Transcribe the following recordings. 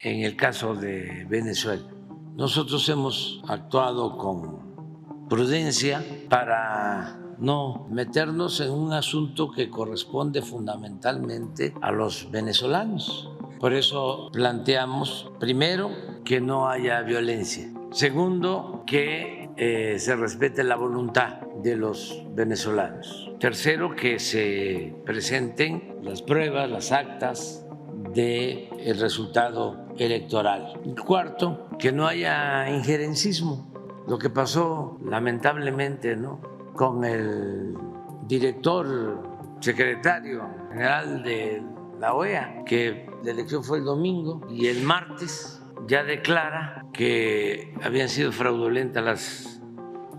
en el caso de Venezuela. Nosotros hemos actuado con prudencia para no meternos en un asunto que corresponde fundamentalmente a los venezolanos. Por eso planteamos, primero, que no haya violencia. Segundo, que se respete la voluntad de los venezolanos. Tercero, que se presenten las pruebas, las actas del resultado electoral. Y cuarto, que no haya injerencismo. Lo que pasó lamentablemente, ¿no?, con el director secretario general de la OEA, que la elección fue el domingo y el martes ya declara que habían sido fraudulentas las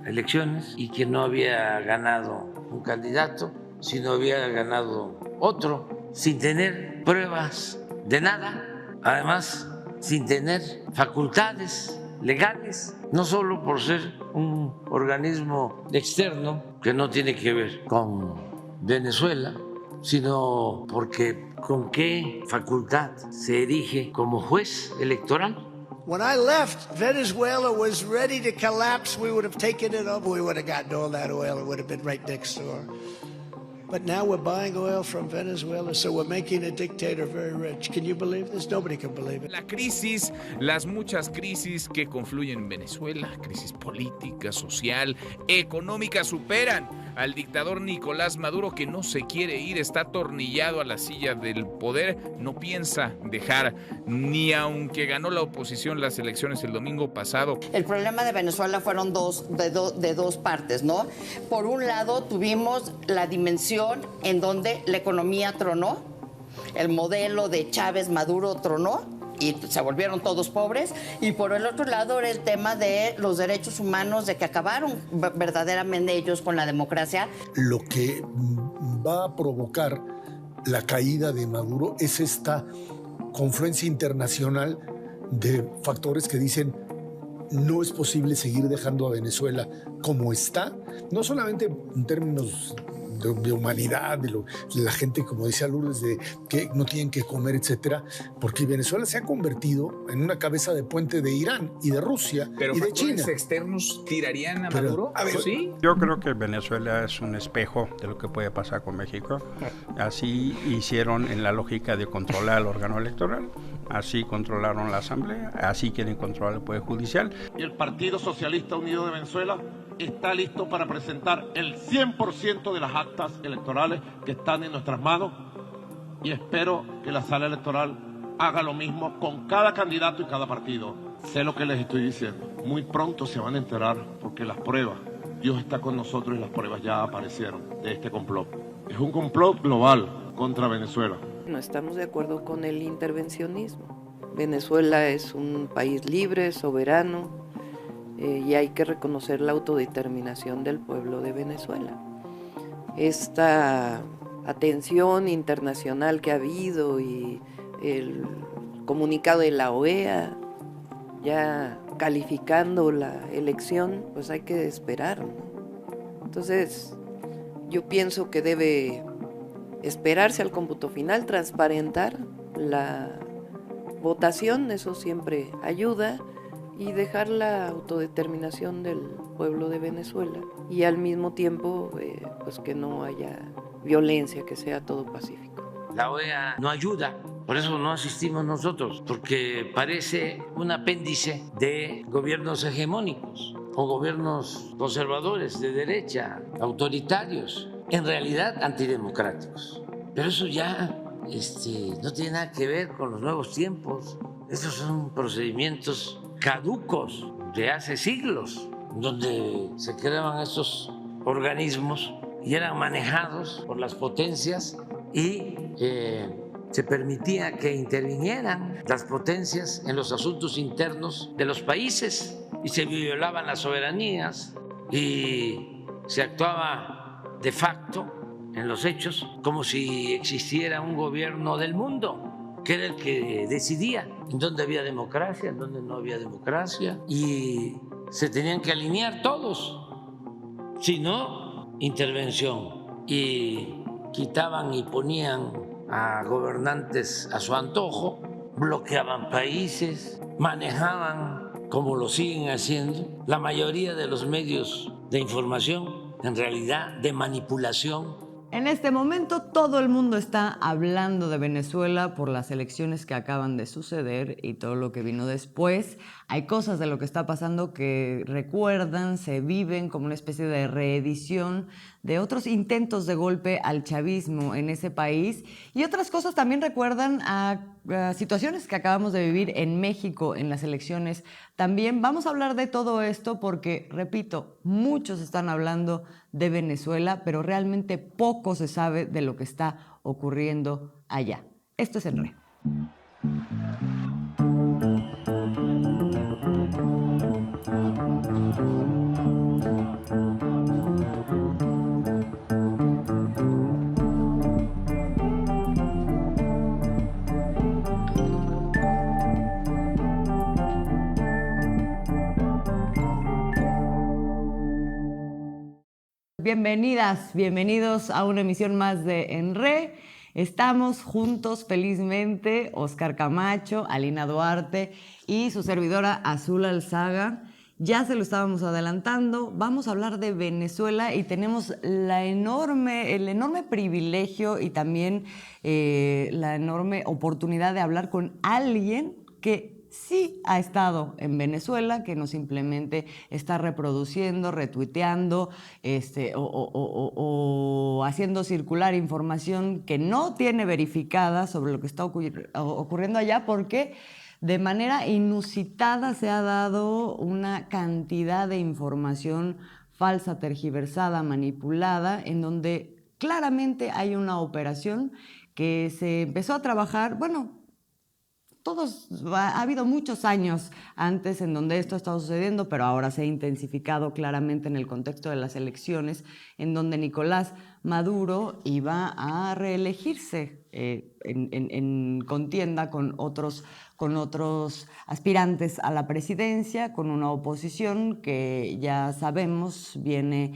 elecciones y que no había ganado un candidato, sino había ganado otro, sin tener pruebas de nada, además sin tener facultades legales, no solo por ser un organismo externo que no tiene que ver con Venezuela, sino porque con qué facultad se erige como juez electoral. When I left, Venezuela was ready to collapse. We would have taken it over. We would have gotten all that oil. It would have been right next door. But now we're buying oil from Venezuela, so we're making a dictator very rich. Can you believe this? Nobody can believe it. La crisis, las muchas crisis que confluyen en Venezuela, crisis política, social, económica, superan al dictador Nicolás Maduro, que no se quiere ir, está atornillado a la silla del poder, no piensa dejar, ni aunque ganó la oposición las elecciones el domingo pasado. El problema de Venezuela fueron de dos partes, ¿no? Por un lado tuvimos la dimensión en donde la economía tronó, el modelo de Chávez Maduro tronó y se volvieron todos pobres, y por el otro lado era el tema de los derechos humanos, de que acabaron verdaderamente ellos con la democracia. Lo que va a provocar la caída de Maduro es esta confluencia internacional de factores que dicen no es posible seguir dejando a Venezuela como está, no solamente en términos de humanidad, de la gente, como decía Lourdes, de que no tienen que comer, etcétera, porque Venezuela se ha convertido en una cabeza de puente de Irán y de Rusia pero y de China. ¿Factores externos tirarían a Maduro? A ver, ¿sí? Yo creo que Venezuela es un espejo de lo que puede pasar con México. Así hicieron en la lógica de controlar el órgano electoral, así controlaron la Asamblea, así quieren controlar el Poder Judicial. Y el Partido Socialista Unido de Venezuela está listo para presentar el 100% de las actas electorales que están en nuestras manos, y espero que la sala electoral haga lo mismo con cada candidato y cada partido. Sé lo que les estoy diciendo. Muy pronto se van a enterar, porque las pruebas, Dios está con nosotros y las pruebas ya aparecieron de este complot. Es un complot global contra Venezuela. No estamos de acuerdo con el intervencionismo. Venezuela es un país libre, soberano, y hay que reconocer la autodeterminación del pueblo de Venezuela. Esta atención internacional que ha habido y el comunicado de la OEA ya calificando la elección, pues hay que esperar, ¿no? Entonces, yo pienso que debe esperarse al cómputo final, transparentar la votación, eso siempre ayuda, y dejar la autodeterminación del pueblo de Venezuela, y al mismo tiempo pues que no haya violencia, que sea todo pacífico. La OEA no ayuda, por eso no asistimos nosotros, porque parece un apéndice de gobiernos hegemónicos o gobiernos conservadores de derecha, autoritarios, en realidad antidemocráticos. Pero eso ya no tiene nada que ver con los nuevos tiempos. Estos son procedimientos caducos de hace siglos, donde se creaban estos organismos y eran manejados por las potencias, y se permitía que intervinieran las potencias en los asuntos internos de los países, y se violaban las soberanías y se actuaba de facto en los hechos como si existiera un gobierno del mundo, que era el que decidía en dónde había democracia, en dónde no había democracia, y se tenían que alinear todos, si no, intervención, y quitaban y ponían a gobernantes a su antojo, bloqueaban países, manejaban, como lo siguen haciendo, la mayoría de los medios de información, en realidad de manipulación. En este momento todo el mundo está hablando de Venezuela por las elecciones que acaban de suceder y todo lo que vino después. Hay cosas de lo que está pasando que recuerdan, se viven como una especie de reedición de otros intentos de golpe al chavismo en ese país, y otras cosas también recuerdan a situaciones que acabamos de vivir en México en las elecciones. También vamos a hablar de todo esto porque, repito, muchos están hablando de Venezuela, pero realmente poco se sabe de lo que está ocurriendo allá. Esto es En Re. Bienvenidas, bienvenidos a una emisión más de En Re. Estamos juntos felizmente, Oscar Camacho, Alina Duarte y su servidora Azul Alzaga. Ya se lo estábamos adelantando, vamos a hablar de Venezuela y tenemos el enorme privilegio y también la enorme oportunidad de hablar con alguien que sí ha estado en Venezuela, que no simplemente está reproduciendo, retuiteando o haciendo circular información que no tiene verificada sobre lo que está ocurriendo allá, porque de manera inusitada se ha dado una cantidad de información falsa, tergiversada, manipulada, en donde claramente hay una operación que se empezó a trabajar, ha habido muchos años antes en donde esto ha estado sucediendo, pero ahora se ha intensificado claramente en el contexto de las elecciones, en donde Nicolás Maduro iba a reelegirse en contienda con otros aspirantes a la presidencia, con una oposición que ya sabemos viene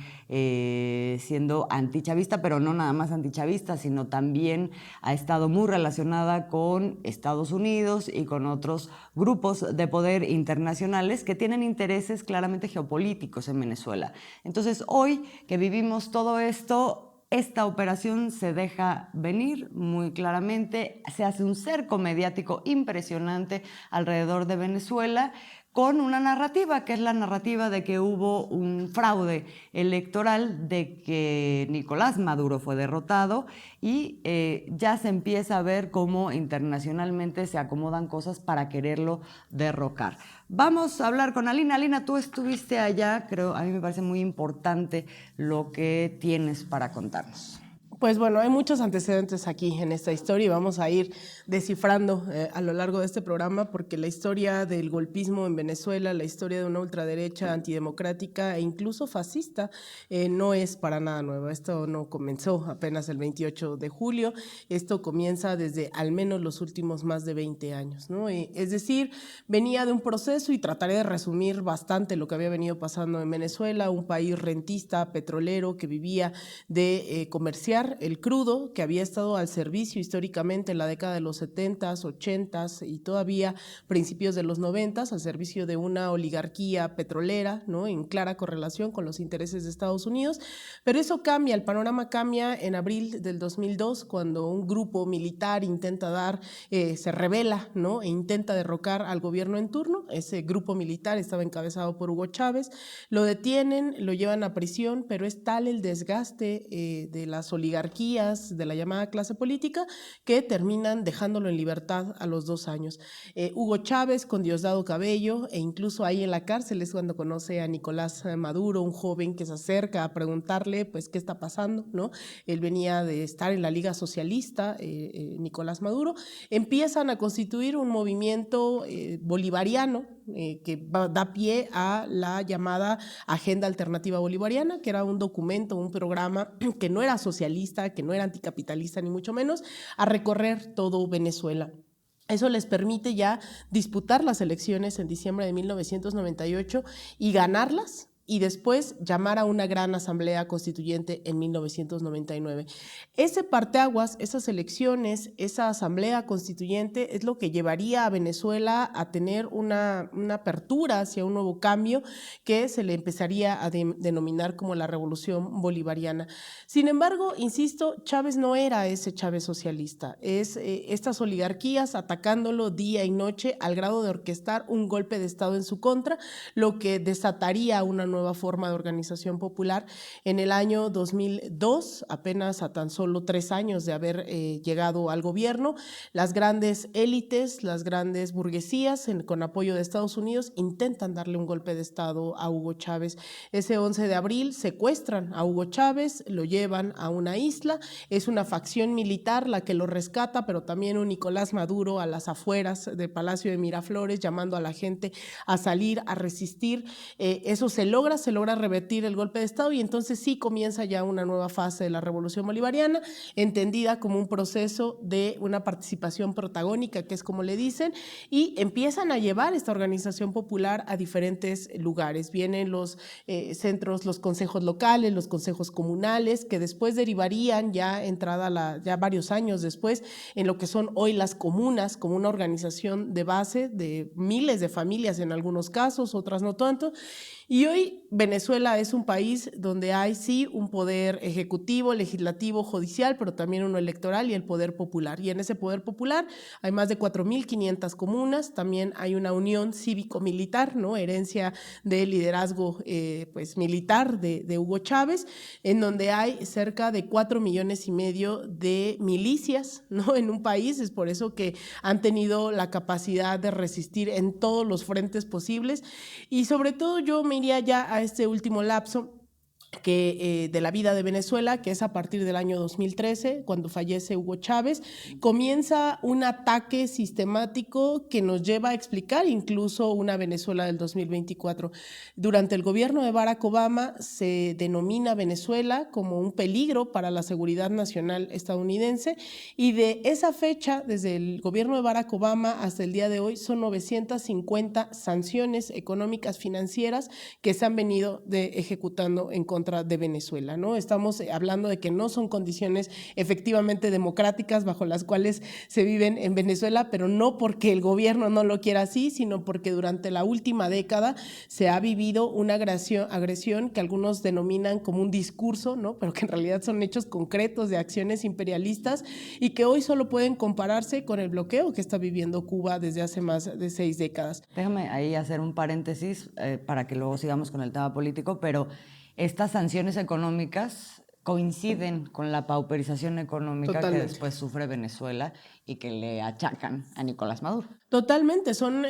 siendo antichavista, pero no nada más antichavista, sino también ha estado muy relacionada con Estados Unidos y con otros grupos de poder internacionales que tienen intereses claramente geopolíticos en Venezuela. Entonces, hoy que vivimos todo esto, esta operación se deja venir muy claramente, se hace un cerco mediático impresionante alrededor de Venezuela, con una narrativa, que es la narrativa de que hubo un fraude electoral, de que Nicolás Maduro fue derrotado, y ya se empieza a ver cómo internacionalmente se acomodan cosas para quererlo derrocar. Vamos a hablar con Alina. Alina, tú estuviste allá, creo, a mí me parece muy importante lo que tienes para contarnos. Pues bueno, hay muchos antecedentes aquí en esta historia y vamos a ir descifrando a lo largo de este programa, porque la historia del golpismo en Venezuela, la historia de una ultraderecha antidemocrática e incluso fascista no es para nada nueva. Esto no comenzó apenas el 28 de julio, esto comienza desde al menos los últimos más de 20 años, ¿no? Es decir, venía de un proceso, y trataré de resumir bastante lo que había venido pasando en Venezuela, un país rentista, petrolero, que vivía de comerciar el crudo, que había estado al servicio históricamente en la década de los 70s, 80s y todavía principios de los 90s, al servicio de una oligarquía petrolera, ¿no?, en clara correlación con los intereses de Estados Unidos. Pero eso cambia, el panorama cambia en abril del 2002, cuando un grupo militar intenta se rebela, ¿no?, e intenta derrocar al gobierno en turno. Ese grupo militar estaba encabezado por Hugo Chávez, lo detienen, lo llevan a prisión, pero es tal el desgaste de las oligarquías, de la llamada clase política, que terminan dejándolo en libertad a los 2 años. Hugo Chávez con Diosdado Cabello, e incluso ahí en la cárcel es cuando conoce a Nicolás Maduro, un joven que se acerca a preguntarle pues qué está pasando, ¿no? Él venía de estar en la Liga Socialista, Nicolás Maduro. Empiezan a constituir un movimiento bolivariano que da pie a la llamada Agenda Alternativa Bolivariana, que era un documento, un programa que no era socialista, que no era anticapitalista ni mucho menos, a recorrer todo Venezuela. Eso les permite ya disputar las elecciones en diciembre de 1998 y ganarlas, y después llamar a una gran asamblea constituyente en 1999. Ese parteaguas, esas elecciones, esa asamblea constituyente es lo que llevaría a Venezuela a tener una apertura hacia un nuevo cambio que se le empezaría a denominar como la revolución bolivariana. Sin embargo, insisto, Chávez no era ese Chávez socialista, es estas oligarquías atacándolo día y noche al grado de orquestar un golpe de Estado en su contra, lo que desataría una nueva forma de organización popular. En el año 2002, apenas a tan solo 3 años de haber llegado al gobierno, las grandes élites, las grandes burguesías, con apoyo de Estados Unidos, intentan darle un golpe de Estado a Hugo Chávez. Ese 11 de abril secuestran a Hugo Chávez, lo llevan a una isla, es una facción militar la que lo rescata, pero también un Nicolás Maduro a las afueras del Palacio de Miraflores, llamando a la gente a salir, a resistir. Eso se logra revertir el golpe de Estado y entonces sí comienza ya una nueva fase de la revolución bolivariana, entendida como un proceso de una participación protagónica, que es como le dicen, y empiezan a llevar esta organización popular a diferentes lugares. Vienen los centros, los consejos locales, los consejos comunales, que después derivarían ya ya varios años después en lo que son hoy las comunas, como una organización de base de miles de familias en algunos casos, otras no tanto. Y hoy Venezuela es un país donde hay sí un poder ejecutivo, legislativo, judicial, pero también uno electoral y el poder popular. Y en ese poder popular hay más de 4.500 comunas, también hay una unión cívico-militar, ¿no? Herencia del liderazgo pues, militar de Hugo Chávez, en donde hay cerca de 4,5 millones de milicias, ¿no? En un país. Es por eso que han tenido la capacidad de resistir en todos los frentes posibles. Y sobre todo yo me iría ya a este último lapso de la vida de Venezuela, que es a partir del año 2013, cuando fallece Hugo Chávez, comienza un ataque sistemático que nos lleva a explicar incluso una Venezuela del 2024. Durante el gobierno de Barack Obama se denomina Venezuela como un peligro para la seguridad nacional estadounidense, y de esa fecha, desde el gobierno de Barack Obama hasta el día de hoy, son 950 sanciones económicas financieras que se han venido ejecutando en contra de Venezuela, ¿no? Estamos hablando de que no son condiciones efectivamente democráticas bajo las cuales se viven en Venezuela, pero no porque el gobierno no lo quiera así, sino porque durante la última década se ha vivido una agresión que algunos denominan como un discurso, ¿no? Pero que en realidad son hechos concretos de acciones imperialistas y que hoy solo pueden compararse con el bloqueo que está viviendo Cuba desde hace más de 6 décadas. Déjame ahí hacer un paréntesis para que luego sigamos con el tema político, pero estas sanciones económicas coinciden con la pauperización económica Totalmente. Que después sufre Venezuela y que le achacan a Nicolás Maduro. Totalmente, son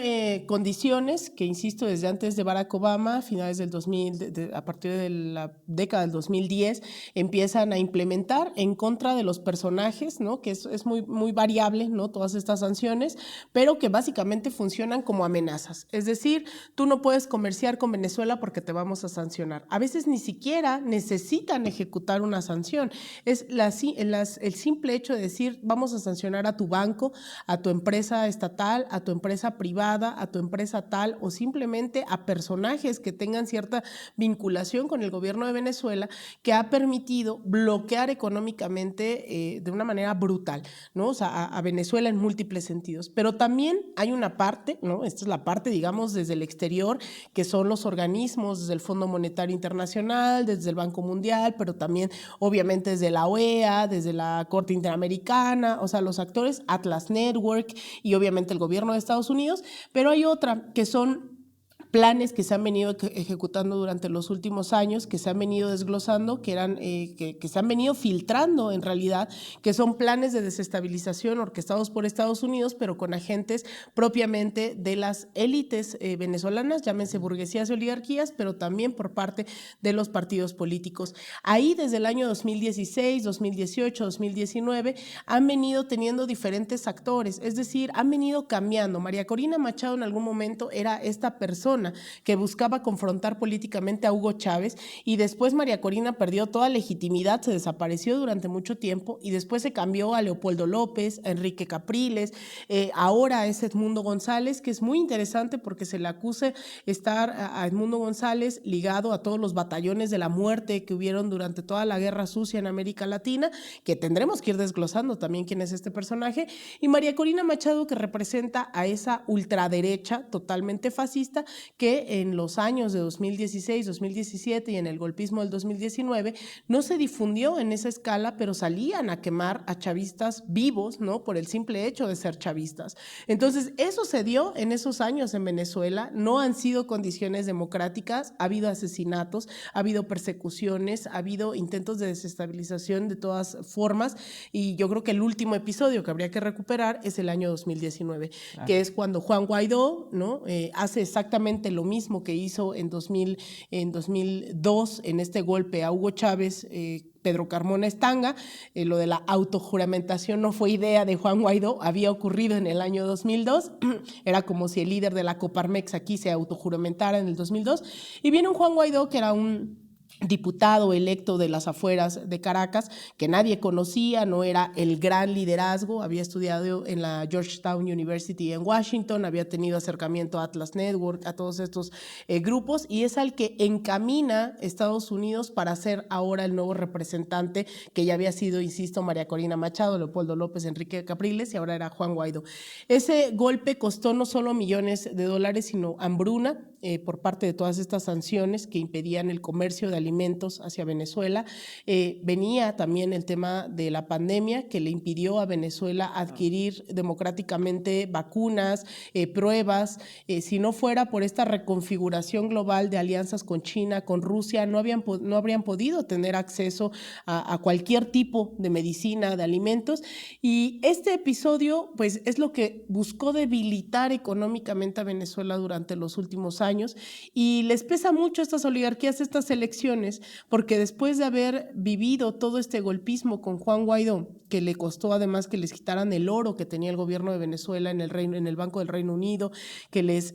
condiciones que, insisto, desde antes de Barack Obama, finales del 2000, a partir de la década del 2010, empiezan a implementar en contra de los personajes, ¿no? Que es muy, muy variable, ¿no? Todas estas sanciones, pero que básicamente funcionan como amenazas. Es decir, tú no puedes comerciar con Venezuela porque te vamos a sancionar. A veces ni siquiera necesitan ejecutar una sanción. Es el simple hecho de decir, vamos a sancionar a tu banco, a tu empresa estatal, a tu empresa privada, a tu empresa tal, o simplemente a personajes que tengan cierta vinculación con el gobierno de Venezuela, que ha permitido bloquear económicamente de una manera brutal, ¿no? O sea, a Venezuela en múltiples sentidos. Pero también hay una parte, ¿no? Esta es la parte, digamos, desde el exterior, que son los organismos, desde el Fondo Monetario Internacional, desde el Banco Mundial, pero también, obviamente, desde la OEA, desde la Corte Interamericana, o sea, los actores, Atlas Network y obviamente el gobierno de Estados Unidos, pero hay otra que son planes que se han venido ejecutando durante los últimos años, que se han venido desglosando, que se han venido filtrando en realidad, que son planes de desestabilización orquestados por Estados Unidos, pero con agentes propiamente de las élites venezolanas, llámense burguesías y oligarquías, pero también por parte de los partidos políticos. Ahí desde el año 2016, 2018, 2019, han venido teniendo diferentes actores, es decir, han venido cambiando. María Corina Machado en algún momento era esta persona persona que buscaba confrontar políticamente a Hugo Chávez, y después María Corina perdió toda legitimidad, se desapareció durante mucho tiempo y después se cambió a Leopoldo López, a Enrique Capriles, ahora es Edmundo González, que es muy interesante porque se le acusa estar a Edmundo González ligado a todos los batallones de la muerte que hubieron durante toda la Guerra Sucia en América Latina, que tendremos que ir desglosando también quién es este personaje, y María Corina Machado, que representa a esa ultraderecha totalmente fascista que en los años de 2016, 2017 y en el golpismo del 2019 no se difundió en esa escala, pero salían a quemar a chavistas vivos, ¿no? Por el simple hecho de ser chavistas. Entonces, eso se dio en esos años en Venezuela, no han sido condiciones democráticas, ha habido asesinatos, ha habido persecuciones, ha habido intentos de desestabilización de todas formas, y yo creo que el último episodio que habría que recuperar es el año 2019, que es cuando Juan Guaidó, ¿no? Hace exactamente lo mismo que hizo en 2002 en este golpe a Hugo Chávez. Pedro Carmona Estanga, lo de la autojuramentación no fue idea de Juan Guaidó, había ocurrido en el año 2002, era como si el líder de la Coparmex aquí se autojuramentara en el 2002, y viene un Juan Guaidó que era un diputado electo de las afueras de Caracas, que nadie conocía, no era el gran liderazgo, había estudiado en la Georgetown University en Washington, había tenido acercamiento a Atlas Network, a todos estos grupos, y es al que encamina Estados Unidos para ser ahora el nuevo representante, que ya había sido, insisto, María Corina Machado, Leopoldo López, Enrique Capriles, y ahora era Juan Guaidó. Ese golpe costó no solo millones de dólares, sino hambruna por parte de todas estas sanciones que impedían el comercio de alimentos hacia Venezuela. Venía también el tema de la pandemia, que le impidió a Venezuela adquirir democráticamente vacunas, pruebas. Si no fuera por esta reconfiguración global de alianzas con China, con Rusia, no habrían podido tener acceso a cualquier tipo de medicina, de alimentos. Y este episodio, pues, es lo que buscó debilitar económicamente a Venezuela durante los últimos años, y les pesa mucho a estas oligarquías estas elecciones, porque después de haber vivido todo este golpismo con Juan Guaidó, que le costó además que les quitaran el oro que tenía el gobierno de Venezuela en el Banco del Reino Unido, que les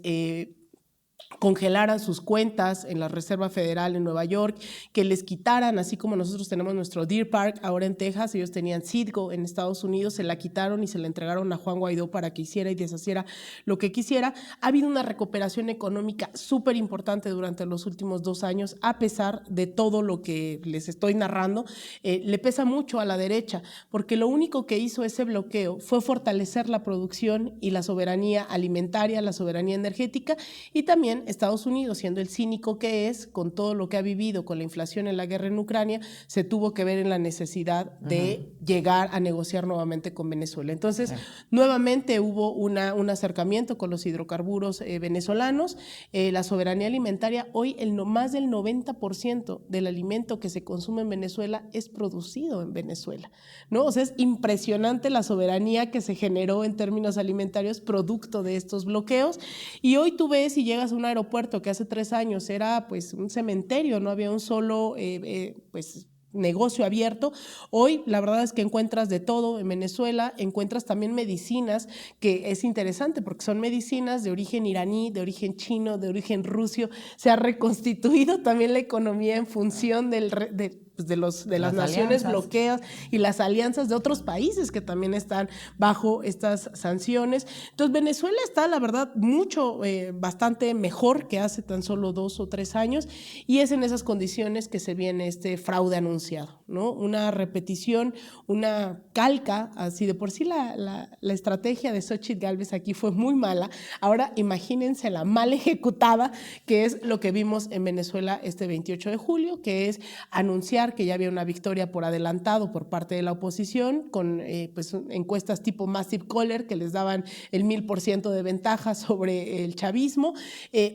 congelaran sus cuentas en la Reserva Federal en Nueva York, que les quitaran, así como nosotros tenemos nuestro Deer Park ahora en Texas, ellos tenían Citgo en Estados Unidos, se la quitaron y se la entregaron a Juan Guaidó para que hiciera y deshaciera lo que quisiera. Ha habido una recuperación económica súper importante durante los últimos 2 años, a pesar de todo lo que les estoy narrando. Le pesa mucho a la derecha, porque lo único que hizo ese bloqueo fue fortalecer la producción y la soberanía alimentaria, la soberanía energética, y también Estados Unidos, siendo el cínico que es, con todo lo que ha vivido, con la inflación en la guerra en Ucrania, se tuvo que ver en la necesidad de llegar a negociar nuevamente con Venezuela. Entonces, nuevamente hubo un acercamiento con los hidrocarburos venezolanos. La soberanía alimentaria, hoy más del 90% del alimento que se consume en Venezuela es producido en Venezuela, ¿no? O sea, es impresionante la soberanía que se generó en términos alimentarios producto de estos bloqueos, y hoy tú ves y llegas a un aeropuerto que hace 3 años era pues un cementerio, no había un solo negocio abierto. Hoy la verdad es que encuentras de todo en Venezuela, encuentras también medicinas, que es interesante porque son medicinas de origen iraní, de origen chino, de origen ruso. Se ha reconstituido también la economía en función de las naciones bloqueadas y las alianzas de otros países que también están bajo estas sanciones. Entonces Venezuela está, la verdad, bastante mejor que hace tan solo 2 o 3 años, y es en esas condiciones que se viene este fraude anunciado, ¿no? Una repetición, una calca, así de por sí la estrategia de Xóchitl Gálvez aquí fue muy mala. Ahora imagínense la mal ejecutada, que es lo que vimos en Venezuela este 28 de julio, que es anunciar que ya había una victoria por adelantado por parte de la oposición, con encuestas tipo Massive Caller que les daban el 1000% de ventaja sobre el chavismo.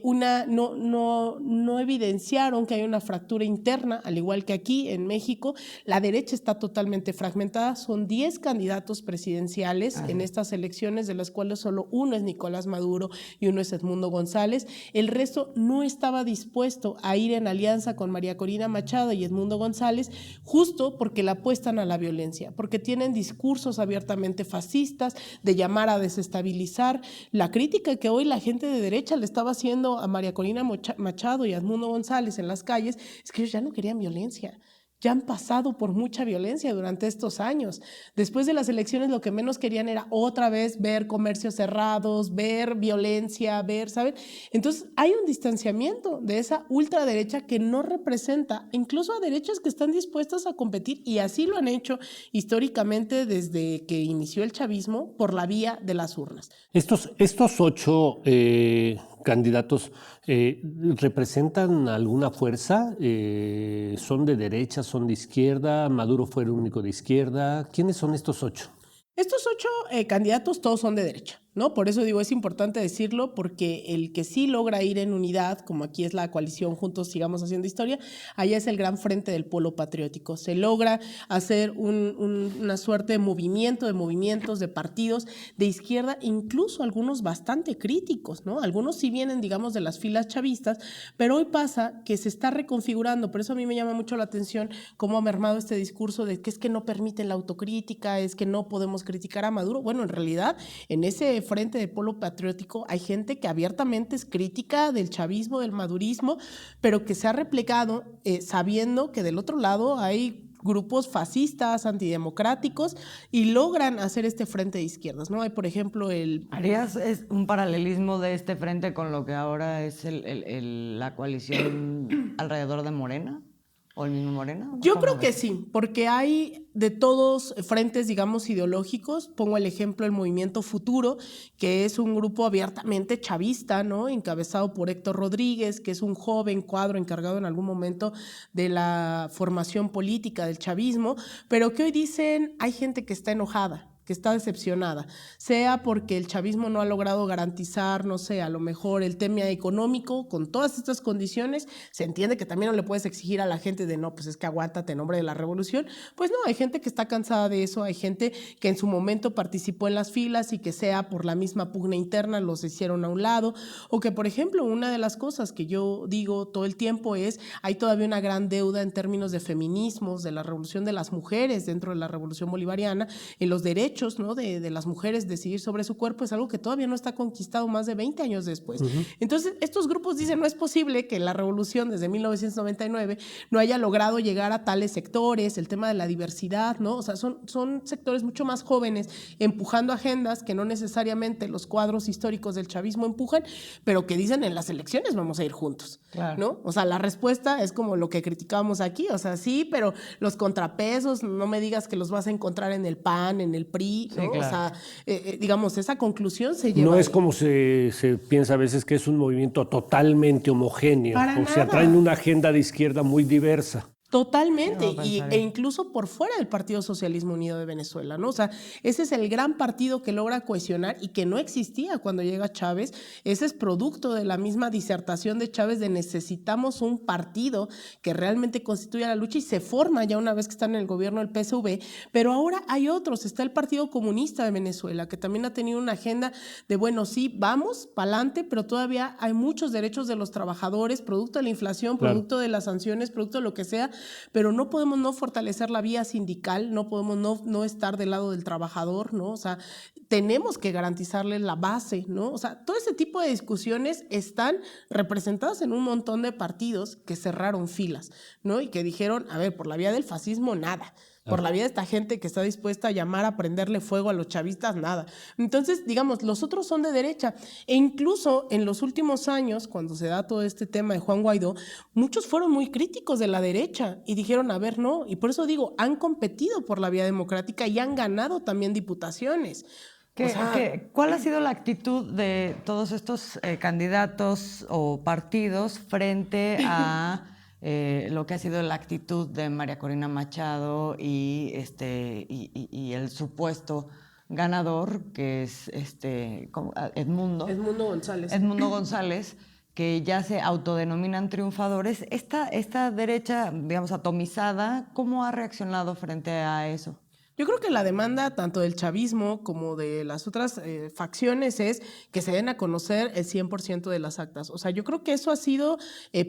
No evidenciaron que hay una fractura interna, al igual que aquí en México. La derecha está totalmente fragmentada, son 10 candidatos presidenciales en estas elecciones, de las cuales solo uno es Nicolás Maduro y uno es Edmundo González. El resto no estaba dispuesto a ir en alianza con María Corina Machado y Edmundo González, González, justo porque la apuestan a la violencia, porque tienen discursos abiertamente fascistas, de llamar a desestabilizar. La crítica que hoy la gente de derecha le estaba haciendo a María Corina Machado y a Edmundo González en las calles es que ellos ya no querían violencia. Ya han pasado por mucha violencia durante estos años. Después de las elecciones lo que menos querían era otra vez ver comercios cerrados, ver violencia, ¿saben? Entonces hay un distanciamiento de esa ultraderecha que no representa incluso a derechas que están dispuestas a competir, y así lo han hecho históricamente desde que inició el chavismo por la vía de las urnas. Estos 8 candidatos representan alguna fuerza, son de derecha, son de izquierda, Maduro fue el único de izquierda. ¿Quiénes son estos 8? Estos 8 candidatos todos son de derecha, ¿no? Por eso digo, es importante decirlo, porque el que sí logra ir en unidad, como aquí es la coalición Juntos Sigamos Haciendo Historia, allá es el gran frente del polo patriótico. Se logra hacer una suerte de movimientos, de partidos de izquierda, incluso algunos bastante críticos, ¿no? Algunos sí vienen, digamos, de las filas chavistas, pero hoy pasa que se está reconfigurando. Por eso a mí me llama mucho la atención cómo ha mermado este discurso de que es que no permiten la autocrítica, es que no podemos criticar a Maduro. Bueno, en realidad, en ese frente de polo patriótico hay gente que abiertamente es crítica del chavismo, del madurismo, pero que se ha replegado sabiendo que del otro lado hay grupos fascistas, antidemocráticos, y logran hacer este frente de izquierdas, ¿no? Hay, por ejemplo, ¿Harías un paralelismo de este frente con lo que ahora es la coalición alrededor de Morena? ¿O el mismo Morena? Yo creo que sí, porque hay de todos frentes, digamos, ideológicos. Pongo el ejemplo del Movimiento Futuro, que es un grupo abiertamente chavista, ¿no? Encabezado por Héctor Rodríguez, que es un joven cuadro encargado en algún momento de la formación política del chavismo, pero que hoy dicen hay gente que está enojada, que está decepcionada, sea porque el chavismo no ha logrado garantizar, no sé, a lo mejor el tema económico, con todas estas condiciones. Se entiende que también no le puedes exigir a la gente de no, pues es que aguántate en nombre de la revolución. Pues no, hay gente que está cansada de eso, hay gente que en su momento participó en las filas y que sea por la misma pugna interna los hicieron a un lado, o que, por ejemplo, una de las cosas que yo digo todo el tiempo es, hay todavía una gran deuda en términos de feminismos, de la revolución de las mujeres dentro de la revolución bolivariana, en los derechos, ¿no? de las mujeres decidir sobre su cuerpo, es algo que todavía no está conquistado más de 20 años después. Entonces, estos grupos dicen, no es posible que la revolución desde 1999 no haya logrado llegar a tales sectores, el tema de la diversidad, ¿no? O sea, son sectores mucho más jóvenes empujando agendas que no necesariamente los cuadros históricos del chavismo empujan, pero que dicen en las elecciones vamos a ir juntos, claro, ¿no? O sea, la respuesta es como lo que criticábamos aquí, o sea, sí, pero los contrapesos, no me digas que los vas a encontrar en el PAN, en el PRI, ¿no? Sí, claro. O sea, digamos, esa conclusión se lleva... No es como se piensa a veces que es un movimiento totalmente homogéneo. O sea, traen una agenda de izquierda muy diversa. Totalmente, e incluso por fuera del Partido Socialismo Unido de Venezuela, ¿no? O sea, ese es el gran partido que logra cohesionar y que no existía cuando llega Chávez. Ese es producto de la misma disertación de Chávez de necesitamos un partido que realmente constituya la lucha, y se forma ya una vez que están en el gobierno del PSV, pero ahora hay otros. Está el Partido Comunista de Venezuela, que también ha tenido una agenda de, bueno, sí, vamos para adelante, pero todavía hay muchos derechos de los trabajadores, producto de la inflación, producto de las sanciones, producto de lo que sea, pero no podemos no fortalecer la vía sindical, no podemos no estar del lado del trabajador, ¿no? O sea, tenemos que garantizarle la base, ¿no? O sea, todo ese tipo de discusiones están representadas en un montón de partidos que cerraron filas, ¿no? Y que dijeron, a ver, por la vía del fascismo, nada. Por la vía de esta gente que está dispuesta a llamar a prenderle fuego a los chavistas, nada. Entonces, digamos, los otros son de derecha. E incluso en los últimos años, cuando se da todo este tema de Juan Guaidó, muchos fueron muy críticos de la derecha y dijeron, a ver, no. Y por eso digo, han competido por la vía democrática y han ganado también diputaciones. ¿Cuál ha sido la actitud de todos estos candidatos o partidos frente a lo que ha sido la actitud de María Corina Machado y el supuesto ganador, que es Edmundo González, que ya se autodenominan triunfadores? Esta derecha, digamos, atomizada, ¿cómo ha reaccionado frente a eso? Yo creo que la demanda tanto del chavismo como de las otras facciones es que se den a conocer el 100% de las actas. O sea, yo creo que eso ha sido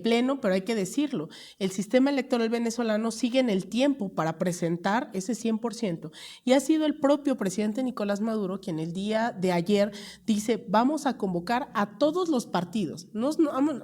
pleno, pero hay que decirlo. El sistema electoral venezolano sigue en el tiempo para presentar ese 100%. Y ha sido el propio presidente Nicolás Maduro quien el día de ayer dice, vamos a convocar a todos los partidos.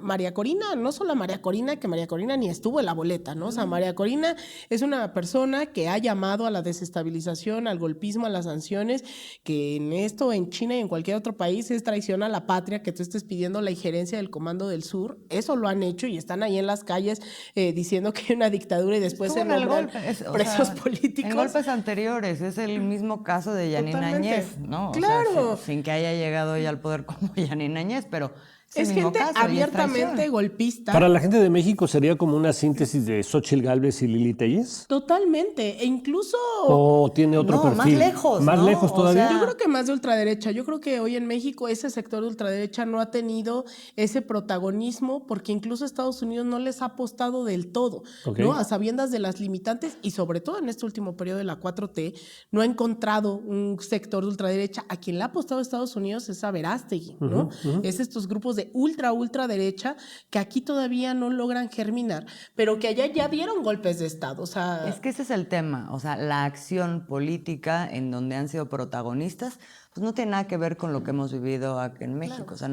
María Corina, no solo a María Corina, que María Corina ni estuvo en la boleta, ¿no? O sea, María Corina es una persona que ha llamado a la desestabilización, al golpismo, a las sanciones, que en esto, en China y en cualquier otro país es traición a la patria que tú estés pidiendo la injerencia del Comando del Sur. Eso lo han hecho y están ahí en las calles diciendo que hay una dictadura y después se nombran presos políticos. En golpes anteriores, es el mismo caso de Yanina Áñez, ¿no? Claro. O sea, sin que haya llegado ella al poder como Yanina Áñez, pero es gente abiertamente golpista. Para la gente de México sería como una síntesis de Xóchitl Gálvez y Lili Tellez. Totalmente, e incluso... ¿O tiene otro perfil? Más lejos. Más lejos todavía. O sea, yo creo que más de ultraderecha. Yo creo que hoy en México ese sector de ultraderecha no ha tenido ese protagonismo porque incluso Estados Unidos no les ha apostado del todo, ¿no? A sabiendas de las limitantes y sobre todo en este último periodo de la 4T no ha encontrado un sector de ultraderecha. A quien le ha apostado Estados Unidos es a Verástegui, ¿no? Es estos grupos de ultraderecha que aquí todavía no logran germinar, pero que allá ya dieron golpes de Estado. O sea, es que ese es el tema, o sea, la acción política en donde han sido protagonistas, pues no tiene nada que ver con lo que hemos vivido aquí en México. Claro. O sea,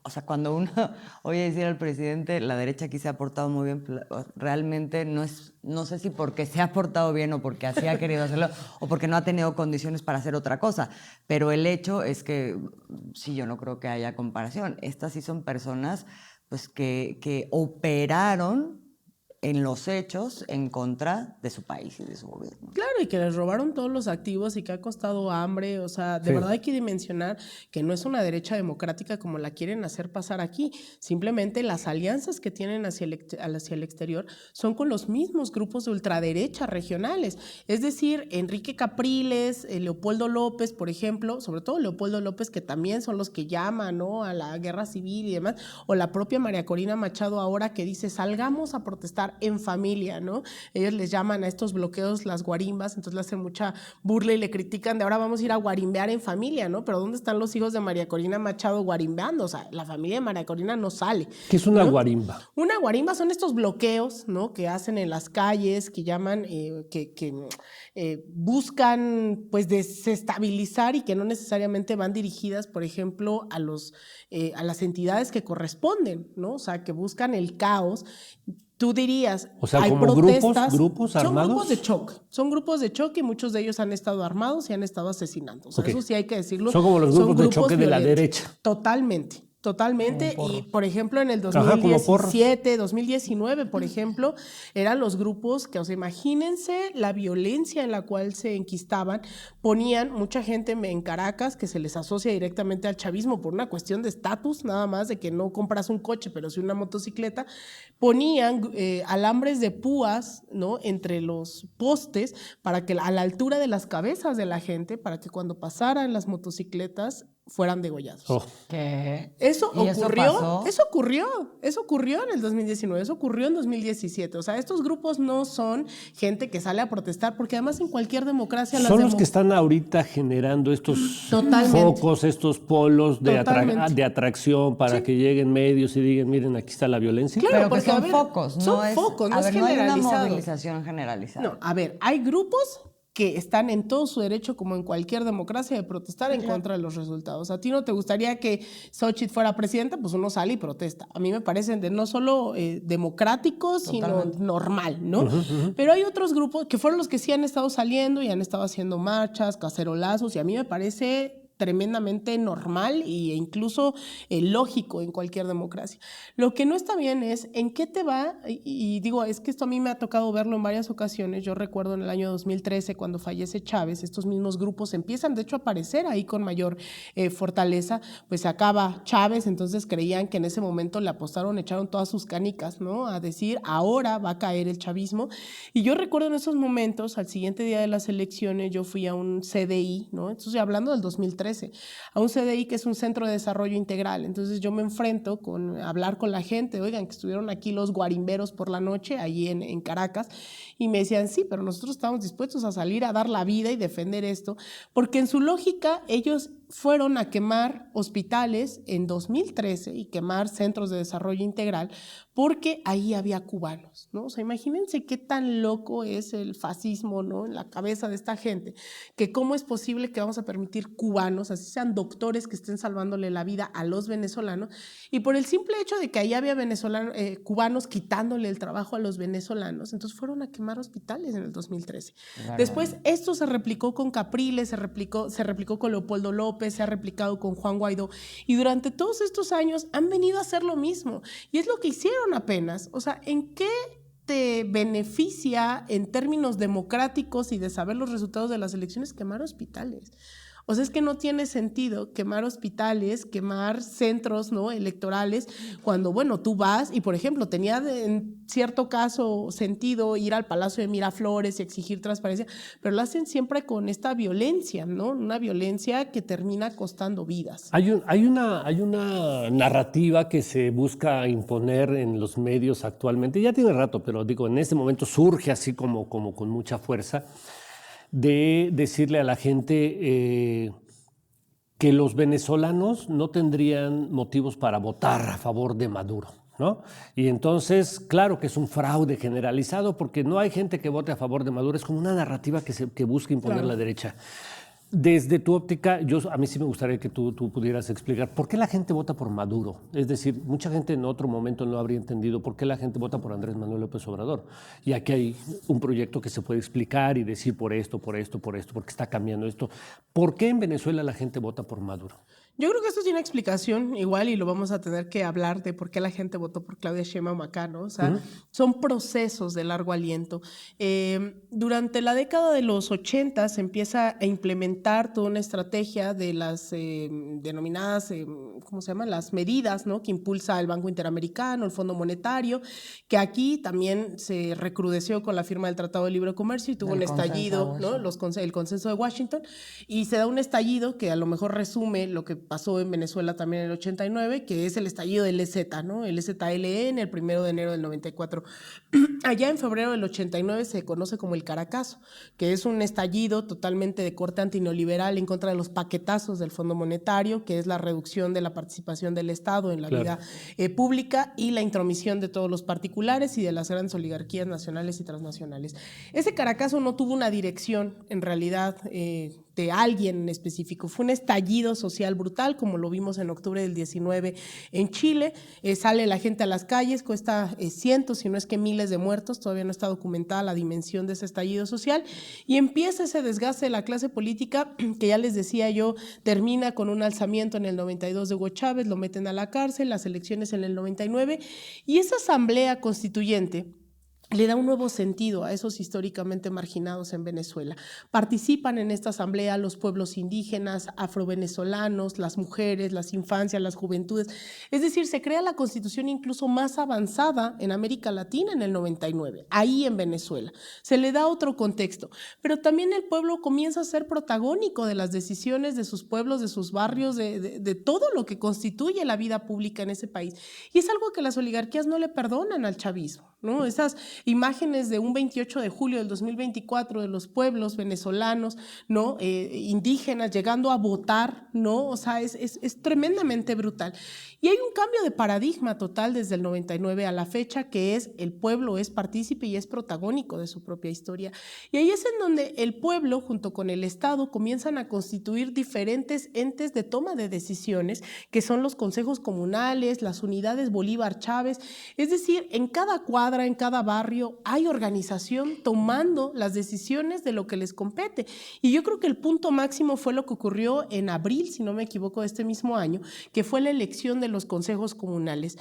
o sea, cuando uno oye decir al presidente, la derecha aquí se ha portado muy bien, realmente no sé si porque se ha portado bien o porque así ha querido hacerlo o porque no ha tenido condiciones para hacer otra cosa. Pero el hecho es que sí, yo no creo que haya comparación. Estas sí son personas pues, que operaron en los hechos en contra de su país y de su gobierno. Claro, y que les robaron todos los activos y que ha costado hambre. O sea, de verdad hay que dimensionar que no es una derecha democrática como la quieren hacer pasar aquí. Simplemente las alianzas que tienen hacia el exterior son con los mismos grupos de ultraderecha regionales. Es decir, Enrique Capriles, Leopoldo López, por ejemplo, sobre todo Leopoldo López, que también son los que llaman, ¿no?, a la guerra civil y demás, o la propia María Corina Machado ahora que dice, salgamos a protestar en familia, ¿no? Ellos les llaman a estos bloqueos las guarimbas, entonces le hacen mucha burla y le critican de ahora vamos a ir a guarimbear en familia, ¿no? Pero ¿dónde están los hijos de María Corina Machado guarimbeando? O sea, la familia de María Corina no sale. ¿Qué es una guarimba? Una guarimba son estos bloqueos, ¿no?, que hacen en las calles, que llaman, buscan pues desestabilizar y que no necesariamente van dirigidas, por ejemplo, a las entidades que corresponden, ¿no? O sea, que buscan el caos. Tú dirías, o sea, hay como protestas, grupos armados. Son grupos de choque y muchos de ellos han estado armados y han estado asesinando. O sea, eso sí hay que decirlo. Son como los grupos de choque violentos de la derecha. Totalmente. Y por ejemplo en el 2017, 2019, por ejemplo, eran los grupos que, o sea, imagínense la violencia en la cual se enquistaban, ponían mucha gente en Caracas que se les asocia directamente al chavismo por una cuestión de estatus, nada más de que no compras un coche, pero sí una motocicleta, ponían alambres de púas, ¿no?, entre los postes para que a la altura de las cabezas de la gente, para que cuando pasaran las motocicletas fueran degollados. ¿Qué? Eso ocurrió. Eso ocurrió en el 2019, eso ocurrió en 2017. O sea, estos grupos no son gente que sale a protestar, porque además en cualquier democracia... Son los que están ahorita generando estos focos, estos polos de atracción para que lleguen medios y digan, miren, aquí está la violencia. Claro, pero que son focos, no es generalizado. No hay una movilización generalizada. No, a ver, hay grupos que están en todo su derecho, como en cualquier democracia, de protestar en contra de los resultados. ¿A ti no te gustaría que Xóchitl fuera presidenta? Pues uno sale y protesta. A mí me parecen no solo democráticos, sino normal, ¿no? Pero hay otros grupos que fueron los que sí han estado saliendo y han estado haciendo marchas, cacerolazos, y a mí me parece tremendamente normal e incluso lógico en cualquier democracia. Lo que no está bien es en qué te va, y digo, es que esto a mí me ha tocado verlo en varias ocasiones. Yo recuerdo en el año 2013, cuando fallece Chávez, estos mismos grupos empiezan de hecho a aparecer ahí con mayor fortaleza. Pues se acaba Chávez, entonces creían que en ese momento le apostaron, echaron todas sus canicas, ¿no?, a decir, ahora va a caer el chavismo. Y yo recuerdo en esos momentos, al siguiente día de las elecciones, yo fui a un CDI, ¿no? Entonces hablando del 2013, 2013, a un CDI que es un Centro de Desarrollo Integral. Entonces yo me enfrento a hablar con la gente, oigan, que estuvieron aquí los guarimberos por la noche, allí en Caracas, y me decían, sí, pero nosotros estamos dispuestos a salir a dar la vida y defender esto, porque en su lógica ellos fueron a quemar hospitales en 2013 y quemar centros de desarrollo integral porque ahí había cubanos, ¿no? O sea, imagínense qué tan loco es el fascismo, ¿no? En la cabeza de esta gente, que cómo es posible que vamos a permitir cubanos, así sean doctores que estén salvándole la vida a los venezolanos, y por el simple hecho de que ahí había cubanos quitándole el trabajo a los venezolanos, entonces fueron a quemar hospitales en el 2013. Claro. Después esto se replicó con Capriles, se replicó con Leopoldo López, se ha replicado con Juan Guaidó, y durante todos estos años han venido a hacer lo mismo, y es lo que hicieron apenas. O sea, ¿en qué te beneficia en términos democráticos y de saber los resultados de las elecciones quemar hospitales? O sea, es que no tiene sentido quemar hospitales, quemar centros, ¿no?, electorales, cuando, bueno, tú vas y, por ejemplo, tenía en cierto caso sentido ir al Palacio de Miraflores y exigir transparencia, pero lo hacen siempre con esta violencia, ¿no? Una violencia que termina costando vidas. Hay una narrativa que se busca imponer en los medios actualmente, ya tiene rato, pero digo, en este momento surge así como con mucha fuerza, de decirle a la gente que los venezolanos no tendrían motivos para votar a favor de Maduro, ¿no? Y entonces, claro que es un fraude generalizado porque no hay gente que vote a favor de Maduro, es como una narrativa que busca imponer la derecha. Desde tu óptica, a mí sí me gustaría que tú pudieras explicar por qué la gente vota por Maduro. Es decir, mucha gente en otro momento no habría entendido por qué la gente vota por Andrés Manuel López Obrador. Y aquí hay un proyecto que se puede explicar y decir por esto, porque está cambiando esto. ¿Por qué en Venezuela la gente vota por Maduro? Yo creo que esto tiene explicación igual y lo vamos a tener que hablar de por qué la gente votó por Claudia Sheinbaum acá, ¿no? O sea, son procesos de largo aliento. Durante la década de los 80 se empieza a implementar toda una estrategia de las denominadas, ¿cómo se llama? Las medidas, ¿no?, que impulsa el Banco Interamericano, el Fondo Monetario, que aquí también se recrudeció con la firma del Tratado de Libre Comercio y tuvo un estallido, ¿no? El consenso de Washington, y se da un estallido que a lo mejor resume lo que pasó en Venezuela también en el 89, que es el estallido del EZ, ¿no? El EZLN, el 1 de enero del 94. Allá en febrero del 89 se conoce como el Caracazo, que es un estallido totalmente de corte antineoliberal en contra de los paquetazos del Fondo Monetario, que es la reducción de la participación del Estado en la vida pública y la intromisión de todos los particulares y de las grandes oligarquías nacionales y transnacionales. Ese Caracazo no tuvo una dirección, en realidad, de alguien en específico. Fue un estallido social brutal, como lo vimos en octubre del 19 en Chile. Sale la gente a las calles, cuesta cientos, si no es que miles de muertos, todavía no está documentada la dimensión de ese estallido social, y empieza ese desgaste de la clase política, que ya les decía yo, termina con un alzamiento en el 92 de Hugo Chávez, lo meten a la cárcel, las elecciones en el 99, y esa asamblea constituyente le da un nuevo sentido a esos históricamente marginados en Venezuela. Participan en esta asamblea los pueblos indígenas, afrovenezolanos, las mujeres, las infancias, las juventudes. Es decir, se crea la constitución incluso más avanzada en América Latina en el 99, ahí en Venezuela. Se le da otro contexto, pero también el pueblo comienza a ser protagónico de las decisiones de sus pueblos, de sus barrios, de todo lo que constituye la vida pública en ese país. Y es algo que las oligarquías no le perdonan al chavismo, ¿no? Esas imágenes de un 28 de julio del 2024 de los pueblos venezolanos, ¿no?, indígenas llegando a votar, ¿no? O sea, es tremendamente brutal. Y hay un cambio de paradigma total desde el 99 a la fecha, que es el pueblo es partícipe y es protagónico de su propia historia. Y ahí es en donde el pueblo, junto con el Estado, comienzan a constituir diferentes entes de toma de decisiones, que son los consejos comunales, las unidades Bolívar Chávez. Es decir, en cada cuadra, en cada barrio, hay organización tomando las decisiones de lo que les compete. Y yo creo que el punto máximo fue lo que ocurrió en abril, si no me equivoco, de este mismo año, que fue la elección de los consejos comunales.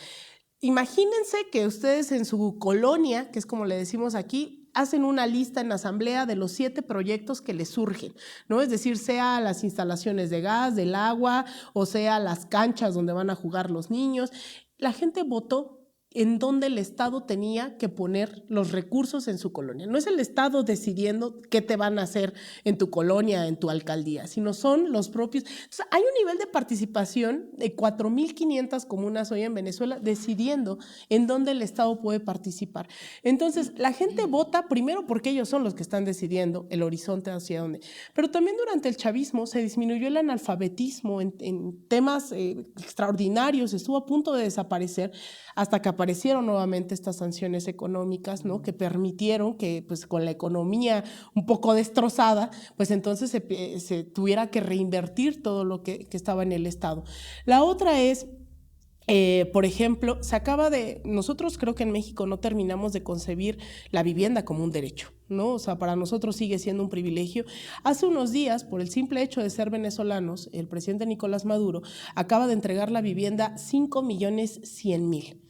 Imagínense que ustedes en su colonia, que es como le decimos aquí, hacen una lista en la asamblea de los 7 proyectos que les surgen, ¿no? Es decir, sea las instalaciones de gas, del agua, o sea las canchas donde van a jugar los niños. La gente votó en donde el Estado tenía que poner los recursos en su colonia. No es el Estado decidiendo qué te van a hacer en tu colonia, en tu alcaldía, sino son los propios. Entonces, hay un nivel de participación de 4.500 comunas hoy en Venezuela decidiendo en dónde el Estado puede participar. Entonces, la gente vota primero porque ellos son los que están decidiendo el horizonte hacia dónde. Pero también durante el chavismo se disminuyó el analfabetismo en temas extraordinarios, estuvo a punto de desaparecer hasta que aparecieron nuevamente estas sanciones económicas, ¿no? Que permitieron que, pues, con la economía un poco destrozada, pues entonces se tuviera que reinvertir todo lo que estaba en el Estado. La otra es, por ejemplo, nosotros creo que en México no terminamos de concebir la vivienda como un derecho, ¿no? O sea, para nosotros sigue siendo un privilegio. Hace unos días, por el simple hecho de ser venezolanos, el presidente Nicolás Maduro acaba de entregar la vivienda 5.100.000.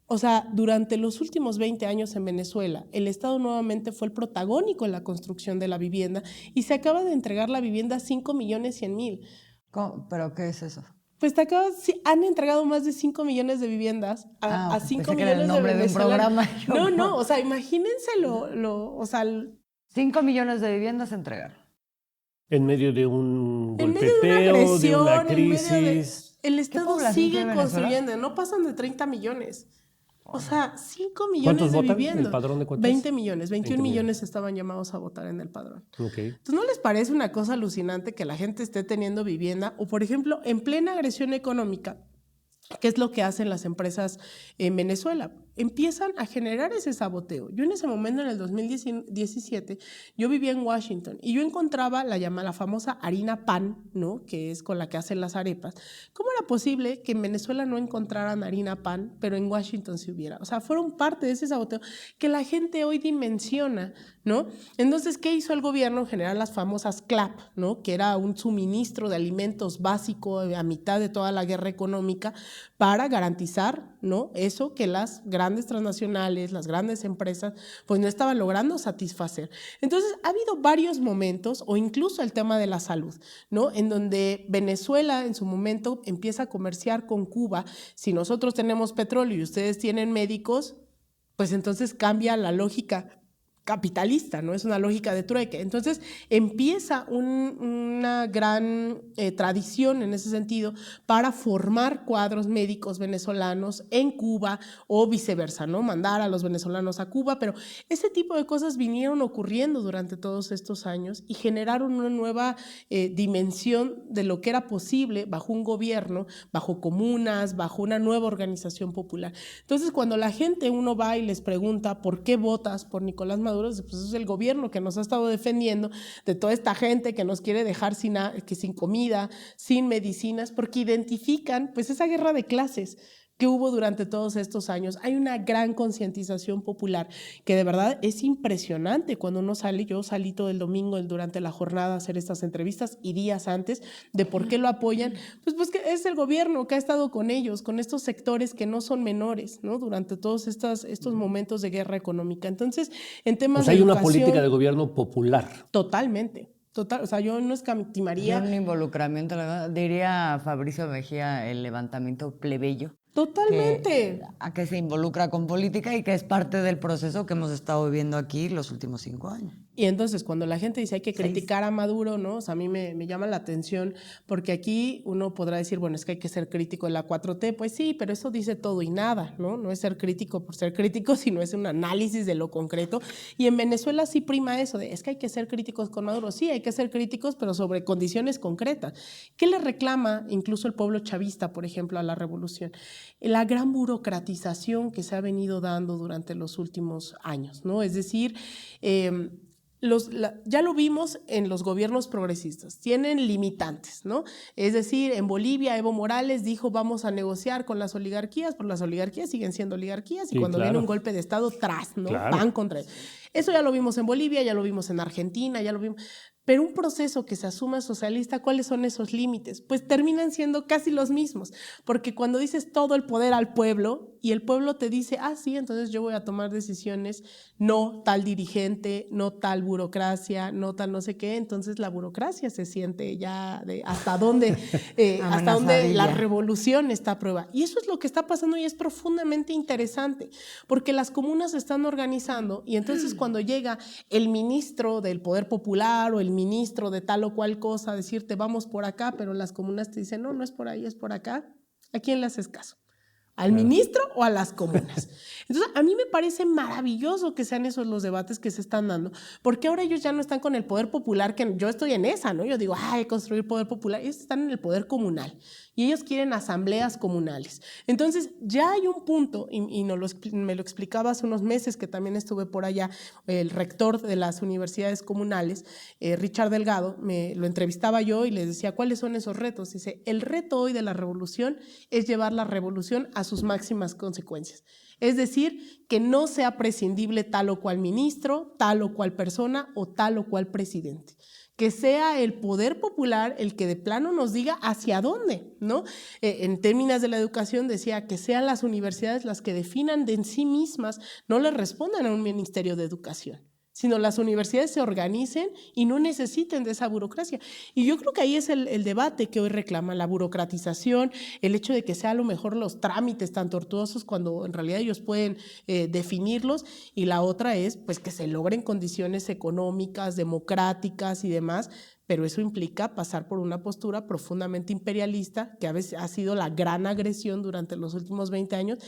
O sea, durante los últimos 20 años en Venezuela, el Estado nuevamente fue el protagónico en la construcción de la vivienda y se acaba de entregar la vivienda 5.100.000. ¿Pero qué es eso? Pues han entregado más de 5 millones de viviendas a 5 millones de venezolanos. No, o sea, imagínense o sea, 5 millones de viviendas se entregaron. En medio de un golpeteo, de una crisis. El Estado sigue construyendo, no pasan de 30 millones. O sea, 5 millones ¿Cuántos de votan? viviendas. ¿El padrón de cuántos? 20 millones, 21 millones estaban llamados a votar en el padrón. Okay. Entonces, ¿no les parece una cosa alucinante que la gente esté teniendo vivienda? O, por ejemplo, en plena agresión económica, ¿qué es lo que hacen las empresas en Venezuela? Empiezan a generar ese saboteo. Yo en ese momento, en el 2017, yo vivía en Washington y yo encontraba la famosa harina pan, ¿no? Que es con la que hacen las arepas. ¿Cómo era posible que en Venezuela no encontraran harina pan, pero en Washington sí hubiera? O sea, fueron parte de ese saboteo que la gente hoy dimensiona, ¿no? Entonces, ¿qué hizo el gobierno? Generar las famosas CLAP, ¿no? Que era un suministro de alimentos básico a mitad de toda la guerra económica para garantizar, ¿no? Eso que las grandes transnacionales, las grandes empresas, pues no estaban logrando satisfacer. Entonces, ha habido varios momentos, o incluso el tema de la salud, ¿no? En donde Venezuela en su momento empieza a comerciar con Cuba. Si nosotros tenemos petróleo y ustedes tienen médicos, pues entonces cambia la lógica capitalista, ¿no? Es una lógica de trueque. Entonces empieza una gran tradición en ese sentido para formar cuadros médicos venezolanos en Cuba o viceversa, ¿no? Mandar a los venezolanos a Cuba, pero ese tipo de cosas vinieron ocurriendo durante todos estos años y generaron una nueva dimensión de lo que era posible bajo un gobierno, bajo comunas, bajo una nueva organización popular. Entonces, cuando la gente, uno va y les pregunta ¿por qué votas por Nicolás Maduro? Pues es el gobierno que nos ha estado defendiendo de toda esta gente que nos quiere dejar sin comida, sin medicinas, porque identifican pues esa guerra de clases que hubo durante todos estos años. Hay una gran concientización popular que de verdad es impresionante cuando uno sale. Yo salí todo el domingo durante la jornada a hacer estas entrevistas y días antes de por qué lo apoyan. Pues que es el gobierno que ha estado con ellos, con estos sectores que no son menores, ¿no? Durante todos estos momentos de guerra económica. Entonces, en temas de hay educación, una política de gobierno popular. Totalmente. Total, o sea, yo no escatimaría. Un involucramiento, diría Fabricio Mejía, el levantamiento plebeyo. Totalmente. A que se involucra con política y que es parte del proceso que hemos estado viviendo aquí los últimos 5 años. Y entonces cuando la gente dice hay que criticar a Maduro, ¿no? O sea, a mí me llama la atención porque aquí uno podrá decir, bueno, es que hay que ser crítico de la 4T. Pues sí, pero eso dice todo y nada, ¿no? No es ser crítico por ser crítico, sino es un análisis de lo concreto. Y en Venezuela sí prima eso de, es que hay que ser críticos con Maduro. Sí, hay que ser críticos, pero sobre condiciones concretas. ¿Qué le reclama incluso el pueblo chavista, por ejemplo, a la revolución? La gran burocratización que se ha venido dando durante los últimos años, ¿no? Es decir, ya lo vimos en los gobiernos progresistas, tienen limitantes, ¿no? Es decir, en Bolivia Evo Morales dijo vamos a negociar con las oligarquías, pero las oligarquías siguen siendo oligarquías y cuando viene un golpe de Estado, ¿no? Van contra él. Eso ya lo vimos en Bolivia, ya lo vimos en Argentina, ya lo vimos. Pero un proceso que se asuma socialista, ¿cuáles son esos límites? Pues terminan siendo casi los mismos, porque cuando dices todo el poder al pueblo y el pueblo te dice, sí, entonces yo voy a tomar decisiones, no tal dirigente, no tal burocracia, no tal no sé qué, entonces la burocracia se siente ya de hasta dónde la revolución está a prueba. Y eso es lo que está pasando y es profundamente interesante, porque las comunas se están organizando y entonces cuando llega el ministro del Poder Popular o el ministro de tal o cual cosa a decirte vamos por acá, pero las comunas te dicen no es por ahí, es por acá, ¿a quién le haces caso? ¿Al ministro o a las comunas? Entonces, a mí me parece maravilloso que sean esos los debates que se están dando, porque ahora ellos ya no están con el poder popular, que yo estoy en esa, ¿no? Yo digo, construir poder popular, ellos están en el poder comunal y ellos quieren asambleas comunales. Entonces, ya hay un punto, y me lo explicaba hace unos meses que también estuve por allá, el rector de las universidades comunales, Richard Delgado, lo entrevistaba yo y les decía, ¿cuáles son esos retos? Dice, el reto hoy de la revolución es llevar la revolución a sus máximas consecuencias. Es decir, que no sea prescindible tal o cual ministro, tal o cual persona o tal o cual presidente. Que sea el poder popular el que de plano nos diga hacia dónde, ¿no? En términos de la educación decía que sean las universidades las que definan de en sí mismas, no le respondan a un ministerio de educación, sino las universidades se organicen y no necesiten de esa burocracia. Y yo creo que ahí es el debate que hoy reclama, la burocratización, el hecho de que sea a lo mejor los trámites tan tortuosos cuando en realidad ellos pueden definirlos, y la otra es pues que se logren condiciones económicas, democráticas y demás, pero eso implica pasar por una postura profundamente imperialista, que a veces ha sido la gran agresión durante los últimos 20 años,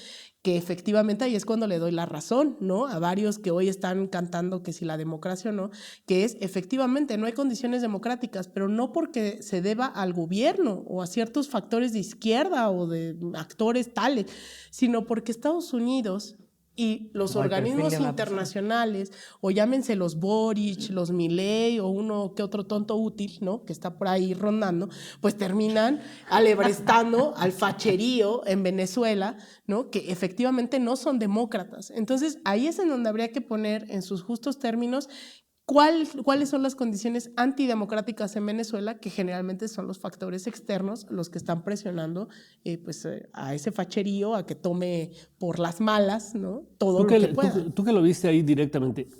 que efectivamente ahí es cuando le doy la razón, ¿no? A varios que hoy están cantando que si la democracia o no, que es efectivamente no hay condiciones democráticas, pero no porque se deba al gobierno o a ciertos factores de izquierda o de actores tales, sino porque Estados Unidos y los organismos internacionales, o llámense los Boric, los Milei o uno que otro tonto útil, ¿no? Que está por ahí rondando, pues terminan alebrestando al facherío en Venezuela, ¿no? Que efectivamente no son demócratas. Entonces ahí es en donde habría que poner en sus justos términos ¿cuáles son las condiciones antidemocráticas en Venezuela, que generalmente son los factores externos los que están presionando a ese facherío a que tome por las malas, ¿no? Todo lo que pueda. Tú que lo viste ahí directamente,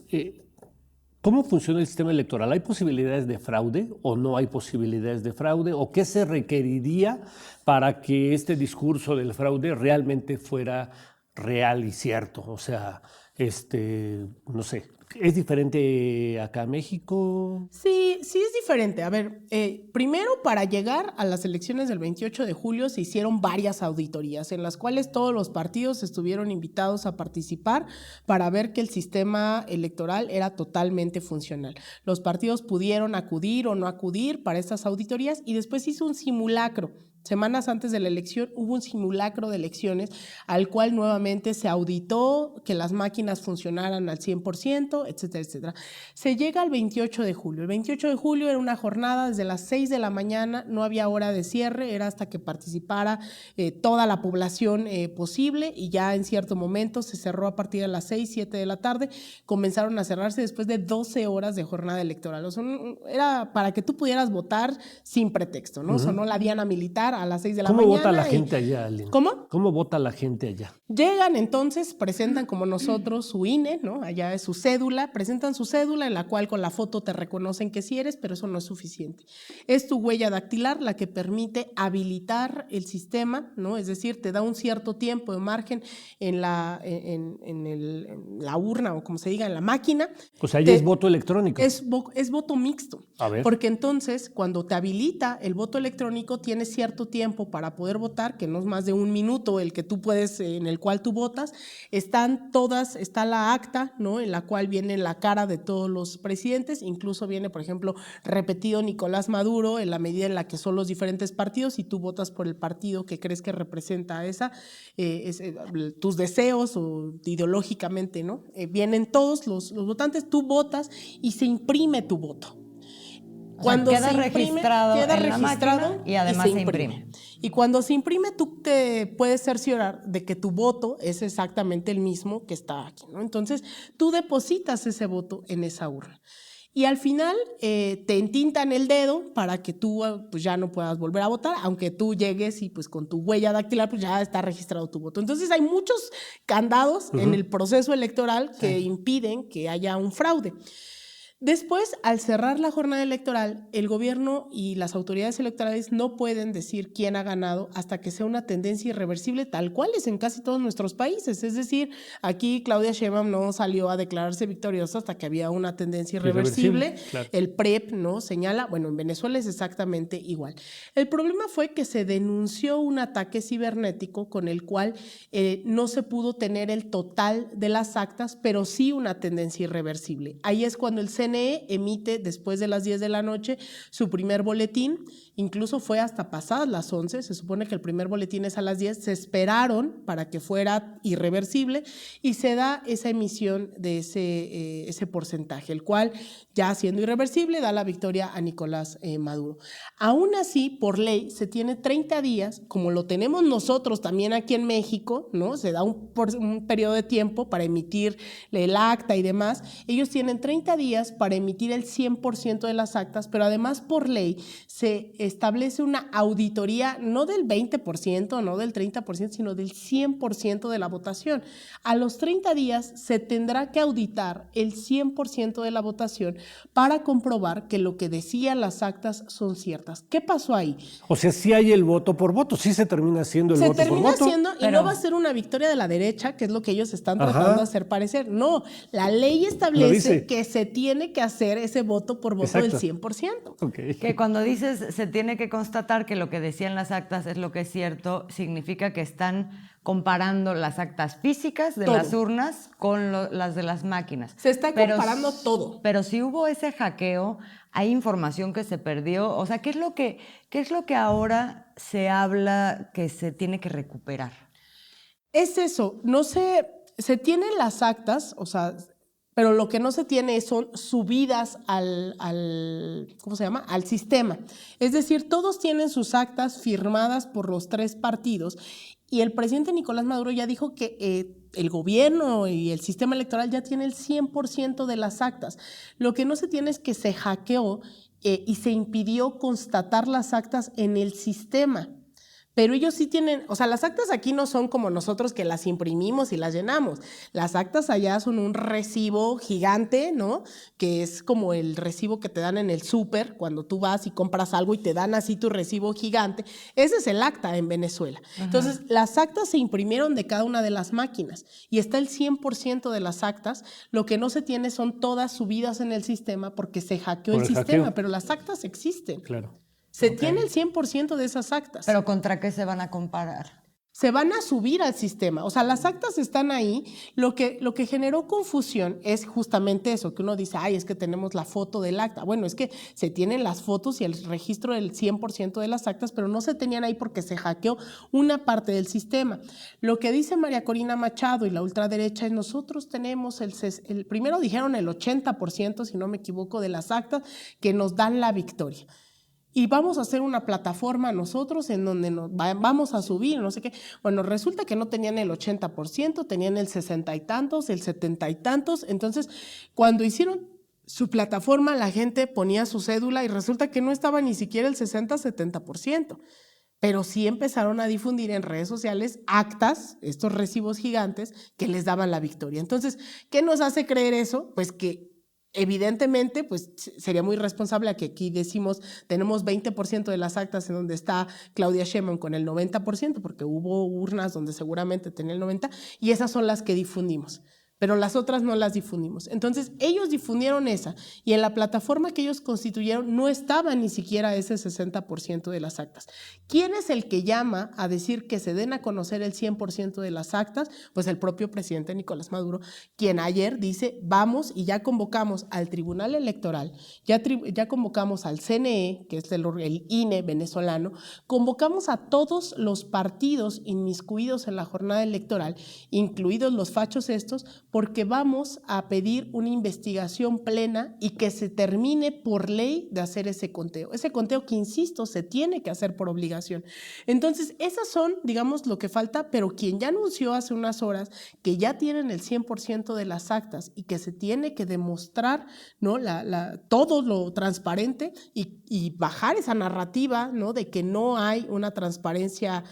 ¿cómo funciona el sistema electoral? ¿Hay posibilidades de fraude o no hay posibilidades de fraude? ¿O qué se requeriría para que este discurso del fraude realmente fuera real y cierto? O sea, no sé, ¿es diferente acá en México? Sí es diferente. A ver, primero, para llegar a las elecciones del 28 de julio se hicieron varias auditorías en las cuales todos los partidos estuvieron invitados a participar para ver que el sistema electoral era totalmente funcional. Los partidos pudieron acudir o no acudir para estas auditorías y después hizo un simulacro. Semanas antes de la elección hubo un simulacro de elecciones al cual nuevamente se auditó que las máquinas funcionaran al 100%, etcétera, etcétera. Se llega al 28 de julio. El 28 de julio era una jornada desde las 6 de la mañana, no había hora de cierre, era hasta que participara toda la población posible, y ya en cierto momento se cerró a partir de las 6, 7 de la tarde, comenzaron a cerrarse después de 12 horas de jornada electoral. O sea, era para que tú pudieras votar sin pretexto, ¿no? Sonó la diana militar a las 6 de la mañana. ¿Cómo vota la gente allá, Aline? ¿Cómo? ¿Cómo vota la gente allá? Llegan entonces, presentan como nosotros su INE, ¿no? Allá es su cédula, presentan su cédula en la cual con la foto te reconocen que sí eres, pero eso no es suficiente. Es tu huella dactilar la que permite habilitar el sistema, ¿no? Es decir, te da un cierto tiempo de margen en la urna, o como se diga, en la máquina. O sea, ahí es voto electrónico. Es voto mixto. A ver. Porque entonces, cuando te habilita el voto electrónico, tienes cierto tiempo para poder votar, que no es más de 1 minuto el que tú puedes, en el cual tú votas. Está la acta, ¿no? En la cual viene la cara de todos los presidentes, incluso viene, por ejemplo, repetido Nicolás Maduro en la medida en la que son los diferentes partidos y tú votas por el partido que crees que representa tus deseos o ideológicamente, ¿no? Vienen todos los votantes, tú votas y se imprime tu voto. Cuando queda se imprime, registrado queda en la registrado máquina y además se imprime. Y cuando se imprime, tú te puedes cerciorar de que tu voto es exactamente el mismo que está aquí, ¿no? Entonces, tú depositas ese voto en esa urna. Y al final te entintan el dedo para que tú pues, ya no puedas volver a votar, aunque tú llegues y pues con tu huella dactilar pues ya está registrado tu voto. Entonces hay muchos candados en el proceso electoral que impiden que haya un fraude. Después, al cerrar la jornada electoral, el gobierno y las autoridades electorales no pueden decir quién ha ganado hasta que sea una tendencia irreversible, tal cual es en casi todos nuestros países. Es decir, aquí Claudia Sheinbaum no salió a declararse victoriosa hasta que había una tendencia irreversible. Claro. El PREP no señala, bueno, en Venezuela es exactamente igual. El problema fue que se denunció un ataque cibernético con el cual no se pudo tener el total de las actas, pero sí una tendencia irreversible. Ahí es cuando el CNE emite después de las 10 de la noche su primer boletín, incluso fue hasta pasadas las 11, se supone que el primer boletín es a las 10, se esperaron para que fuera irreversible y se da esa emisión de ese porcentaje, el cual ya siendo irreversible da la victoria a Nicolás Maduro. Aún así, por ley, se tiene 30 días, como lo tenemos nosotros también aquí en México, ¿no? Se da un periodo de tiempo para emitir el acta y demás. Ellos tienen 30 días para emitir el 100% de las actas, pero además por ley se establece una auditoría no del 20%, no del 30%, sino del 100% de la votación. A los 30 días se tendrá que auditar el 100% de la votación para comprobar que lo que decían las actas son ciertas. ¿Qué pasó ahí? O sea, sí hay el voto por voto, sí se termina haciendo el voto por voto. Se termina haciendo y no va a ser una victoria de la derecha, que es lo que ellos están tratando de hacer parecer. No, la ley establece que se tiene que hacer ese voto por voto del 100%. Okay. Que cuando dices se tiene que constatar que lo que decían las actas es lo que es cierto, significa que están comparando las actas físicas de las urnas con las de las máquinas. Se está comparando todo. Pero si hubo ese hackeo, hay información que se perdió. O sea, ¿qué es lo que ahora se habla que se tiene que recuperar? Es eso, se tienen las actas, o sea, pero lo que no se tiene son subidas ¿cómo se llama? Al sistema. Es decir, todos tienen sus actas firmadas por los 3 partidos y el presidente Nicolás Maduro ya dijo que el gobierno y el sistema electoral ya tiene el 100% de las actas. Lo que no se tiene es que se hackeó y se impidió constatar las actas en el sistema. Pero ellos sí tienen, o sea, las actas aquí no son como nosotros que las imprimimos y las llenamos. Las actas allá son un recibo gigante, ¿no? Que es como el recibo que te dan en el súper cuando tú vas y compras algo y te dan así tu recibo gigante. Ese es el acta en Venezuela. Ajá. Entonces, las actas se imprimieron de cada una de las máquinas y está el 100% de las actas. Lo que no se tiene son todas subidas en el sistema porque se hackeó el sistema, pero las actas existen. Claro. Se tiene el 100% de esas actas. ¿Pero contra qué se van a comparar? Se van a subir al sistema. O sea, las actas están ahí. Lo que generó confusión es justamente eso, que uno dice, ay, es que tenemos la foto del acta. Bueno, es que se tienen las fotos y el registro del 100% de las actas, pero no se tenían ahí porque se hackeó una parte del sistema. Lo que dice María Corina Machado y la ultraderecha es, nosotros tenemos primero dijeron el 80%, si no me equivoco, de las actas que nos dan la victoria. Y vamos a hacer una plataforma nosotros en donde nos vamos a subir, no sé qué. Bueno, resulta que no tenían el 80%, tenían el 60 y tantos, el 70 y tantos. Entonces, cuando hicieron su plataforma, la gente ponía su cédula y resulta que no estaba ni siquiera el 60-70%. Pero sí empezaron a difundir en redes sociales actas, estos recibos gigantes, que les daban la victoria. Entonces, ¿qué nos hace creer eso? Pues que evidentemente, pues sería muy responsable a que aquí decimos tenemos 20% de las actas en donde está Claudia Sheinbaum con el 90%, porque hubo urnas donde seguramente tenía el 90%, y esas son las que difundimos. Pero las otras no las difundimos. Entonces, ellos difundieron esa y en la plataforma que ellos constituyeron no estaba ni siquiera ese 60% de las actas. ¿Quién es el que llama a decir que se den a conocer el 100% de las actas? Pues el propio presidente Nicolás Maduro, quien ayer dice, vamos y ya convocamos al Tribunal Electoral, ya convocamos al CNE, que es el INE venezolano, convocamos a todos los partidos inmiscuidos en la jornada electoral, incluidos los fachos estos, porque vamos a pedir una investigación plena y que se termine por ley de hacer ese conteo. Ese conteo que, insisto, se tiene que hacer por obligación. Entonces, esas son, digamos, lo que falta, pero quien ya anunció hace unas horas que ya tienen el 100% de las actas y que se tiene que demostrar, ¿no?, todo lo transparente y bajar esa narrativa, ¿no?, de que no hay una transparencia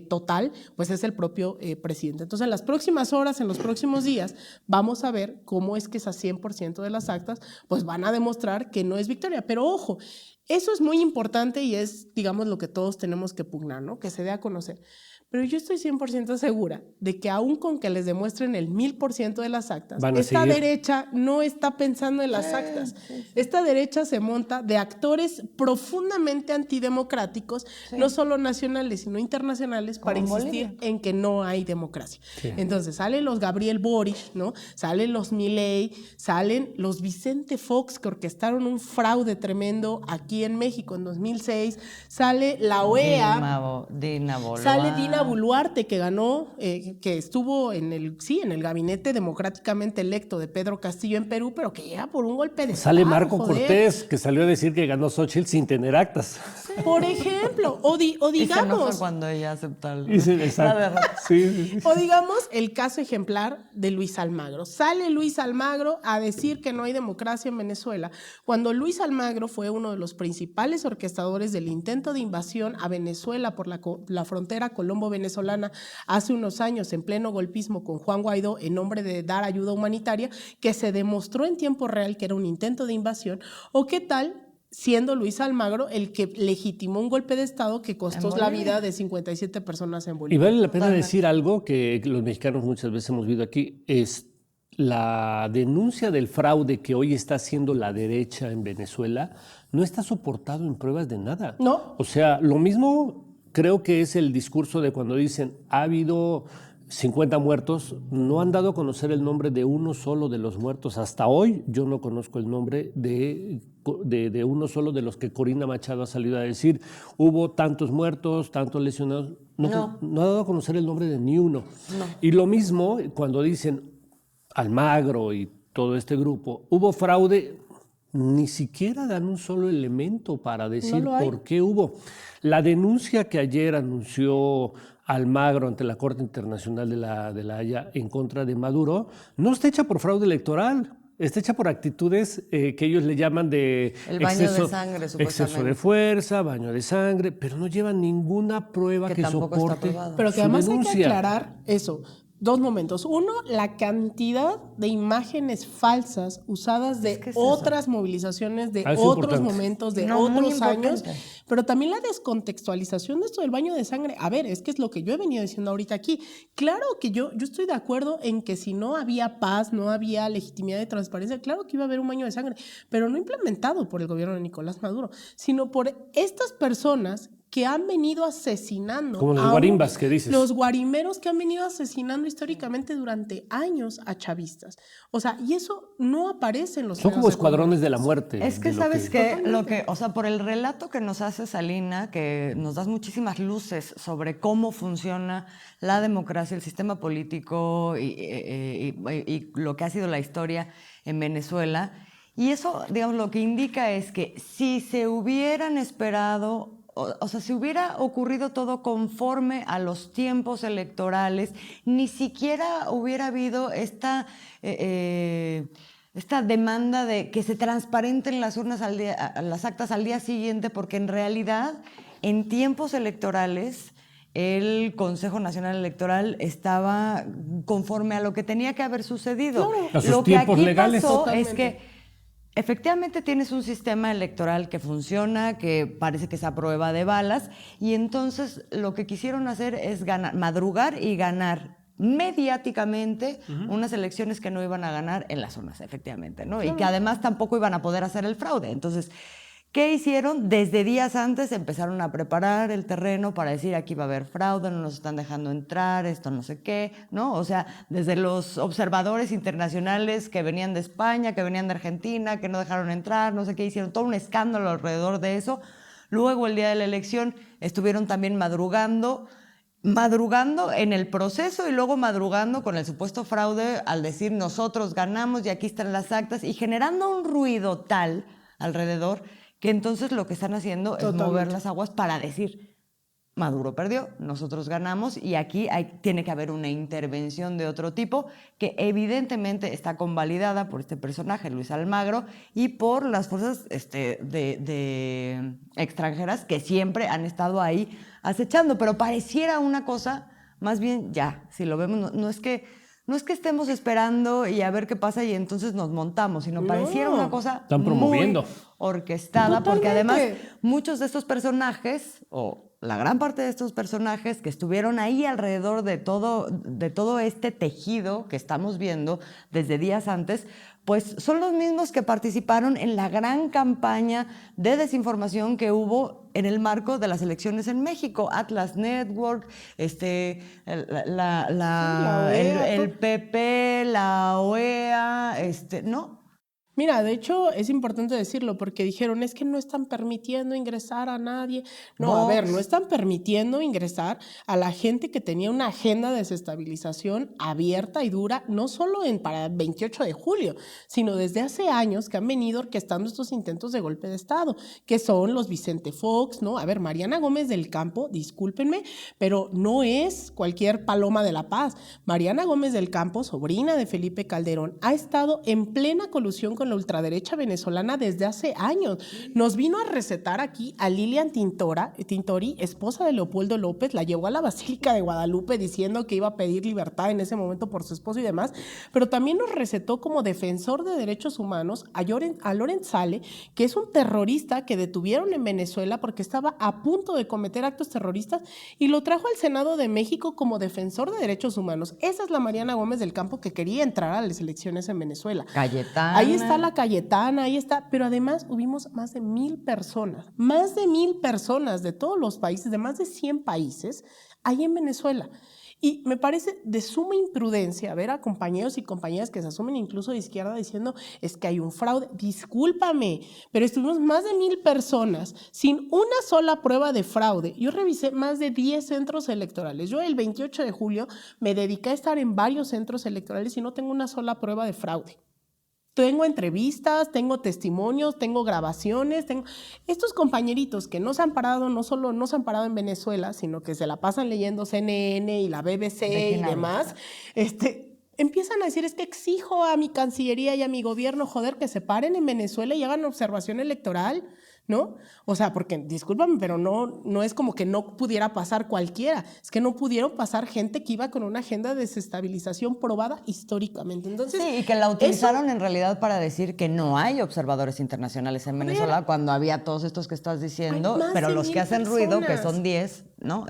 total, pues es el propio presidente. Entonces, en las próximas horas, en los próximos días, vamos a ver cómo es que esas 100% de las actas pues van a demostrar que no es victoria. Pero ojo, eso es muy importante y es, digamos, lo que todos tenemos que pugnar, ¿no?, que se dé a conocer. Pero yo estoy 100% segura de que aún con que les demuestren el 1000% de las actas, esta derecha no está pensando en las actas. Esta derecha se monta de actores profundamente antidemocráticos, no solo nacionales, sino internacionales, para insistir en que no hay democracia. Entonces salen los Gabriel Boric, ¿no?, salen los Milei, salen los Vicente Fox, que orquestaron un fraude tremendo aquí en México en 2006, sale la OEA, sale Dina Boluarte, que ganó, que estuvo en el gabinete democráticamente electo de Pedro Castillo en Perú, pero que llega por un golpe de Sale Marco Cortés, que salió a decir que ganó Xóchitl sin tener actas. Por ejemplo, o digamos... Y se enoja cuando ella acepta la derrota. O digamos el caso ejemplar de Luis Almagro. Sale Luis Almagro a decir que no hay democracia en Venezuela, cuando Luis Almagro fue uno de los principales orquestadores del intento de invasión a Venezuela por la frontera colombo-venezolana hace unos años, en pleno golpismo con Juan Guaidó, en nombre de dar ayuda humanitaria, que se demostró en tiempo real que era un intento de invasión. ¿O qué tal siendo Luis Almagro el que legitimó un golpe de Estado que costó la vida de 57 personas en Bolivia? Y vale la pena decir algo que los mexicanos muchas veces hemos visto aquí, es la denuncia del fraude que hoy está haciendo la derecha en Venezuela no está soportado en pruebas de nada. No. O sea, lo mismo creo que es el discurso de cuando dicen ha habido 50 muertos, no han dado a conocer el nombre de uno solo de los muertos. Hasta hoy yo no conozco el nombre de uno solo de los que Corina Machado ha salido a decir. Hubo tantos muertos, tantos lesionados. No ha dado a conocer el nombre de ni uno. No. Y lo mismo cuando dicen Almagro y todo este grupo, hubo fraude, ni siquiera dan un solo elemento para decir por qué hubo. La denuncia que ayer anunció Almagro ante la Corte Internacional de la Haya en contra de Maduro no está hecha por fraude electoral, está hecha por actitudes que ellos le llaman de exceso de fuerza, baño de sangre, pero no llevan ninguna prueba que soporte. Pero que además hay que aclarar eso. Dos momentos. Uno, la cantidad de imágenes falsas usadas de otras movilizaciones, de otros momentos, de otros años, pero también la descontextualización de esto del baño de sangre. A ver, es que es lo que yo he venido diciendo ahorita aquí. Claro que yo estoy de acuerdo en que si no había paz, no había legitimidad y transparencia, claro que iba a haber un baño de sangre, pero no implementado por el gobierno de Nicolás Maduro, sino por estas personas que han venido asesinando. Como los guarimbas que dices. Los guarimeros que han venido asesinando históricamente durante años a chavistas. O sea, y eso no aparece en los... Son como escuadrones de la muerte. Es que, ¿sabes qué? O sea, por el relato que nos hace Salina, que nos das muchísimas luces sobre cómo funciona la democracia, el sistema político y lo que ha sido la historia en Venezuela. Y eso, digamos, lo que indica es que si se hubieran esperado... O sea, si hubiera ocurrido todo conforme a los tiempos electorales, ni siquiera hubiera habido esta demanda de que se transparenten las urnas las actas al día siguiente, porque en realidad, en tiempos electorales, el Consejo Nacional Electoral estaba conforme a lo que tenía que haber sucedido. Claro. Lo que aquí legales. Pasó es que efectivamente tienes un sistema electoral que funciona, que parece que es a prueba de balas, y entonces lo que quisieron hacer es madrugar y ganar mediáticamente unas elecciones que no iban a ganar en las urnas, efectivamente, ¿no? Claro. Y que además tampoco iban a poder hacer el fraude. Entonces, ¿qué hicieron? Desde días antes empezaron a preparar el terreno para decir aquí va a haber fraude, no nos están dejando entrar, esto no sé qué, ¿no? O sea, desde los observadores internacionales que venían de España, que venían de Argentina, que no dejaron entrar, no sé qué, hicieron todo un escándalo alrededor de eso. Luego, el día de la elección, estuvieron también madrugando madrugando en el proceso y luego madrugando con el supuesto fraude al decir nosotros ganamos y aquí están las actas y generando un ruido tal alrededor que entonces lo que están haciendo es mover las aguas para decir Maduro perdió, nosotros ganamos y aquí tiene que haber una intervención de otro tipo que evidentemente está convalidada por este personaje, Luis Almagro, y por las fuerzas de extranjeras que siempre han estado ahí acechando, pero pareciera una cosa, más bien ya, si lo vemos, no es que estemos esperando y a ver qué pasa y entonces nos montamos, sino pareciera una cosa están promoviendo. muy orquestada, porque además muchos de estos personajes, o la gran parte de estos personajes que estuvieron ahí alrededor de todo este tejido que estamos viendo desde días antes, pues son los mismos que participaron en la gran campaña de desinformación que hubo en el marco de las elecciones en México. Atlas Network, el PP, la OEA, ¿no? Mira, de hecho es importante decirlo porque dijeron es que no están permitiendo ingresar a nadie. No, a ver, no están permitiendo ingresar a la gente que tenía una agenda de desestabilización abierta y dura, no solo para el 28 de julio, sino desde hace años que han venido orquestando estos intentos de golpe de Estado, que son los Vicente Fox, ¿no? A ver, Mariana Gómez del Campo, discúlpenme, pero no es cualquier paloma de la paz. Mariana Gómez del Campo, sobrina de Felipe Calderón, ha estado en plena colusión con la ultraderecha venezolana desde hace años. Nos vino a recetar aquí a Lilian Tintori, esposa de Leopoldo López, la llevó a la Basílica de Guadalupe diciendo que iba a pedir libertad en ese momento por su esposo y demás, pero también nos recetó como defensor de derechos humanos a Lorenz Sale, que es un terrorista que detuvieron en Venezuela porque estaba a punto de cometer actos terroristas y lo trajo al Senado de México como defensor de derechos humanos. Esa es la Mariana Gómez del Campo que quería entrar a las elecciones en Venezuela. Cayetana. Ahí está la Cayetana, ahí está, pero además hubimos más de 1,000 personas de todos los países, de más de 100 países, ahí en Venezuela. Y me parece de suma imprudencia ver a compañeros y compañeras que se asumen incluso de izquierda diciendo es que hay un fraude. Discúlpame, pero estuvimos más de 1,000 personas sin una sola prueba de fraude. Yo revisé más de 10 centros electorales. Yo el 28 de julio me dediqué a estar en varios centros electorales y no tengo una sola prueba de fraude. Tengo entrevistas, tengo testimonios, tengo grabaciones, estos compañeritos que no se han parado, no solo no se han parado en Venezuela, sino que se la pasan leyendo CNN y la BBC y demás, empiezan a decir es que exijo a mi Cancillería y a mi gobierno, joder, que se paren en Venezuela y hagan observación electoral, ¿no? O sea, porque, discúlpame, pero no es como que no pudiera pasar cualquiera, es que no pudieron pasar gente que iba con una agenda de desestabilización probada históricamente. Entonces, sí, y que la utilizaron en realidad para decir que no hay observadores internacionales en Venezuela cuando había todos estos que estás diciendo, pero los que hacen ruido, que son 10, ¿no?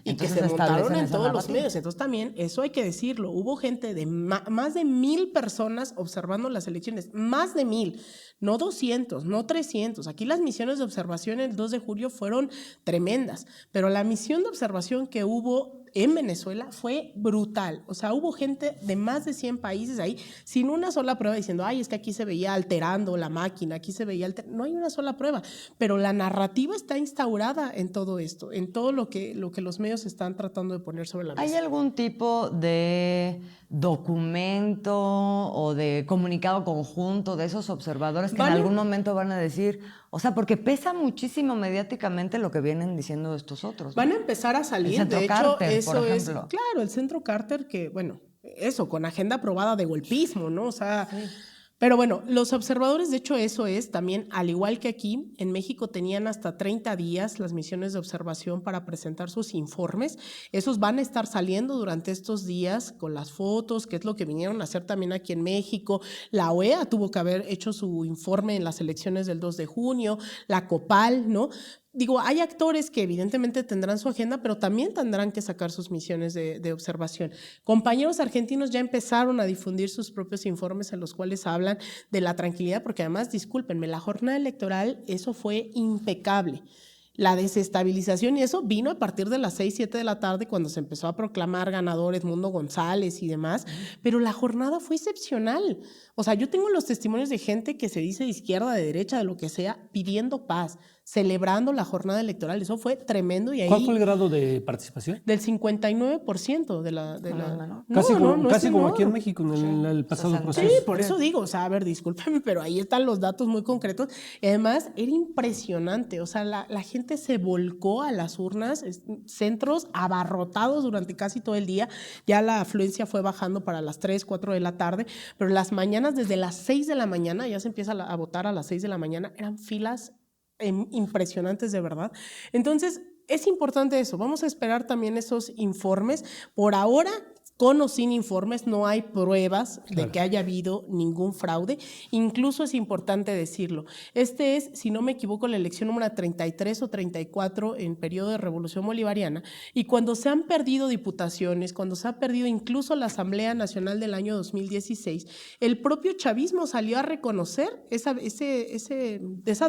Y que se montaron en todos los medios. Entonces también, eso hay que decirlo, hubo gente de más de 1,000 personas observando las elecciones, más de 1,000, no 200, no 300. Aquí las misiones de observación el 2 de julio fueron tremendas, pero la misión de observación que hubo en Venezuela fue brutal. O sea, hubo gente de más de 100 países ahí sin una sola prueba diciendo, ay, es que aquí se veía alterando la máquina, aquí se veía no hay una sola prueba, pero la narrativa está instaurada en todo esto, en todo lo que los medios están tratando de poner sobre la mesa. ¿Hay algún tipo de documento o de comunicado conjunto de esos observadores que en algún momento van a decir, o sea, porque pesa muchísimo mediáticamente lo que vienen diciendo estos otros, ¿no? Van a empezar a salir, el Centro de hecho, Carter, eso por es, ejemplo. claro, el Centro Carter que, bueno, eso, con agenda aprobada de golpismo, ¿no? O sea, sí. Pero bueno, los observadores, de hecho, eso es también, al igual que aquí, en México tenían hasta 30 días las misiones de observación para presentar sus informes. Esos van a estar saliendo durante estos días con las fotos, que es lo que vinieron a hacer también aquí en México. La OEA tuvo que haber hecho su informe en las elecciones del 2 de junio, la COPAL, ¿no? Digo, hay actores que evidentemente tendrán su agenda, pero también tendrán que sacar sus misiones de observación. Compañeros argentinos ya empezaron a difundir sus propios informes en los cuales hablan de la tranquilidad, porque además, discúlpenme, la jornada electoral, eso fue impecable. La desestabilización y eso vino a partir de las 6, 7 de la tarde cuando se empezó a proclamar ganador Edmundo González y demás, pero la jornada fue excepcional. O sea, yo tengo los testimonios de gente que se dice de izquierda, de derecha, de lo que sea, pidiendo paz. celebrando la jornada electoral. Eso fue tremendo. Y ahí, ¿Cuál fue el grado de participación? Del 59% de la... Casi como aquí en México en el pasado proceso. Sí, por eso digo, o sea, a ver, discúlpeme, pero ahí están los datos muy concretos. Y además, era impresionante. O sea, la gente se volcó a las urnas, centros abarrotados durante casi todo el día. Ya la afluencia fue bajando para las 3, 4 de la tarde, pero las mañanas, desde las 6 de la mañana, ya se empieza a votar a las 6 de la mañana, eran filas impresionantes de verdad. Entonces, es importante eso. Vamos a esperar también esos informes. Por ahora, con o sin informes, no hay pruebas de que haya habido ningún fraude. Incluso es importante decirlo. Este es, si no me equivoco, la elección número 33 o 34 en periodo de Revolución Bolivariana. Y cuando se han perdido diputaciones, cuando se ha perdido incluso la Asamblea Nacional del año 2016, el propio chavismo salió a reconocer esa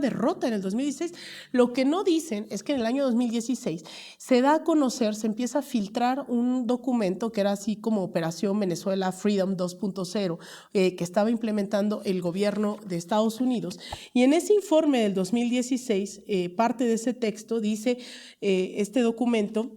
derrota en el 2016. Lo que no dicen es que en el año 2016 se da a conocer, se empieza a filtrar un documento que era así como Operación Venezuela Freedom 2.0, que estaba implementando el gobierno de Estados Unidos. Y en ese informe del 2016, parte de ese texto dice, este documento,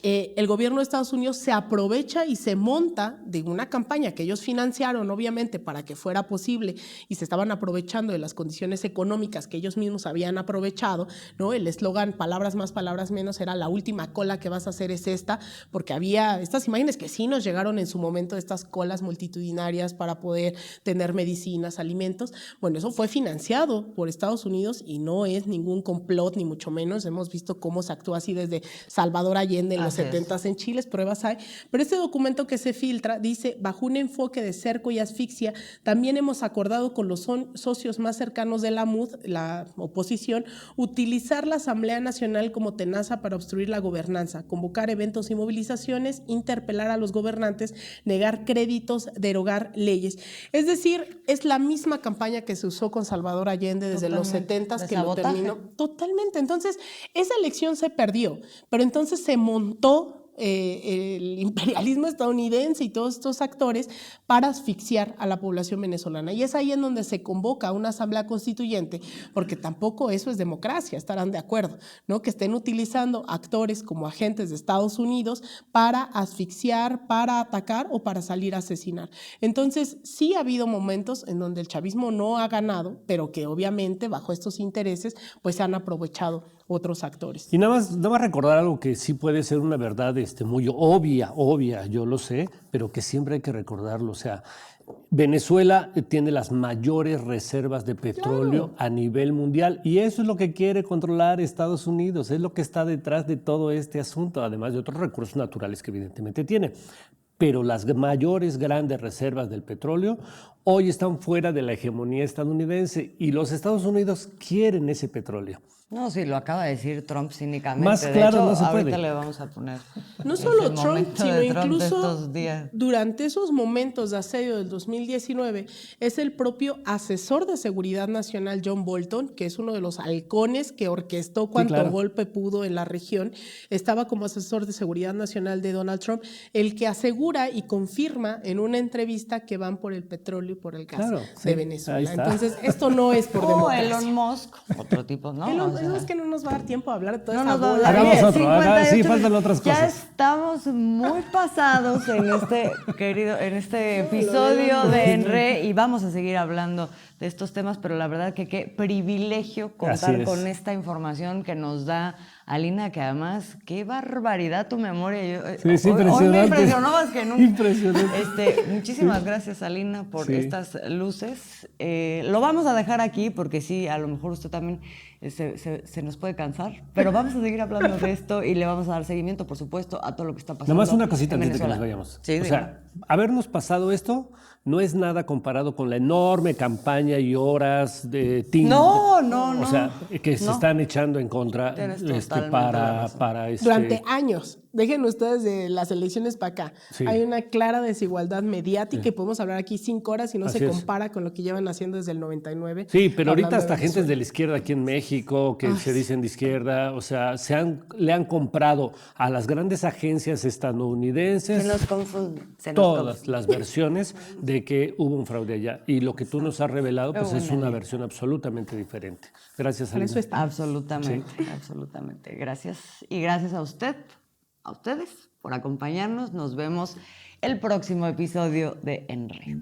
el gobierno de Estados Unidos se aprovecha y se monta de una campaña que ellos financiaron, obviamente, para que fuera posible, y se estaban aprovechando de las condiciones económicas que ellos mismos habían aprovechado, ¿no? El eslogan, palabras más, palabras menos, era la última cola que vas a hacer es esta, porque había estas imágenes que sí nos llegaron en su momento, estas colas multitudinarias para poder tener medicinas, alimentos. Bueno, eso fue financiado por Estados Unidos y no es ningún complot, ni mucho menos. Hemos visto cómo se actúa así desde Salvador Allende en los 70s en Chile, pruebas hay, pero este documento que se filtra dice, bajo un enfoque de cerco y asfixia, también hemos acordado con los socios más cercanos de la MUD, la oposición, utilizar la Asamblea Nacional como tenaza para obstruir la gobernanza, convocar eventos y movilizaciones, interpelar a los gobernantes, negar créditos, derogar leyes. Es decir, es la misma campaña que se usó con Salvador Allende desde los 70s, que lo terminó. Totalmente. Entonces, esa elección se perdió, pero entonces se montó el imperialismo estadounidense y todos estos actores para asfixiar a la población venezolana. Y es ahí en donde se convoca una asamblea constituyente, porque tampoco eso es democracia, estarán de acuerdo, ¿no? Que estén utilizando actores como agentes de Estados Unidos para asfixiar, para atacar o para salir a asesinar. Entonces, sí ha habido momentos en donde el chavismo no ha ganado, pero que obviamente bajo estos intereses pues se han aprovechado otros actores. Y nada más recordar algo que sí puede ser una verdad muy obvia, yo lo sé, pero que siempre hay que recordarlo. O sea, Venezuela tiene las mayores reservas de petróleo a nivel mundial y eso es lo que quiere controlar Estados Unidos, es lo que está detrás de todo este asunto, además de otros recursos naturales que evidentemente tiene. Pero las mayores grandes reservas del petróleo hoy están fuera de la hegemonía estadounidense y los Estados Unidos quieren ese petróleo. No, sí, lo acaba de decir Trump cínicamente. Más claro, de hecho, no se ahorita puede. Le vamos a poner. No solo Trump, sino incluso durante esos momentos de asedio del 2019, es el propio asesor de seguridad nacional John Bolton, que es uno de los halcones que orquestó cuanto golpe pudo en la región, estaba como asesor de seguridad nacional de Donald Trump, el que asegura y confirma en una entrevista que van por el petróleo y por el gas de Venezuela. Entonces, esto no es por democracia. Elon Musk, otro tipo, ¿no? Es que no nos va a dar tiempo a hablar de toda esa bola. Hagamos otro, sí, faltan otras cosas. Ya estamos muy pasados en este episodio de ENRE y vamos a seguir hablando de estos temas, pero la verdad que qué privilegio contar con esta información que nos da Alina, que además, qué barbaridad tu memoria. Sí, hoy me impresionó más que nunca. Impresionante. Muchísimas gracias, Alina, por estas luces. Lo vamos a dejar aquí porque sí, a lo mejor usted también se nos puede cansar, pero vamos a seguir hablando de esto y le vamos a dar seguimiento, por supuesto, a todo lo que está pasando. Nada más una cosita antes de que nos vayamos. Sí, o sea, habernos pasado esto no es nada comparado con la enorme campaña y horas de Tinder. No. O sea, que se están echando en contra durante años. dejen ustedes de las elecciones para acá. Sí. Hay una clara desigualdad mediática y podemos hablar aquí 5 horas y no Así se es. compara con lo que llevan haciendo desde el 99. Sí, pero ahorita hablando hasta de gentes Venezuela. de la izquierda aquí en México que se dicen de izquierda, o sea, le han comprado a las grandes agencias estadounidenses Se nos confunde. todas las versiones de que hubo un fraude allá. Y lo que tú nos has revelado pues es una versión absolutamente diferente. Gracias, Para eso Alina. está. Absolutamente, absolutamente. Gracias. Y gracias a ustedes, por acompañarnos. Nos vemos el próximo episodio de En Red.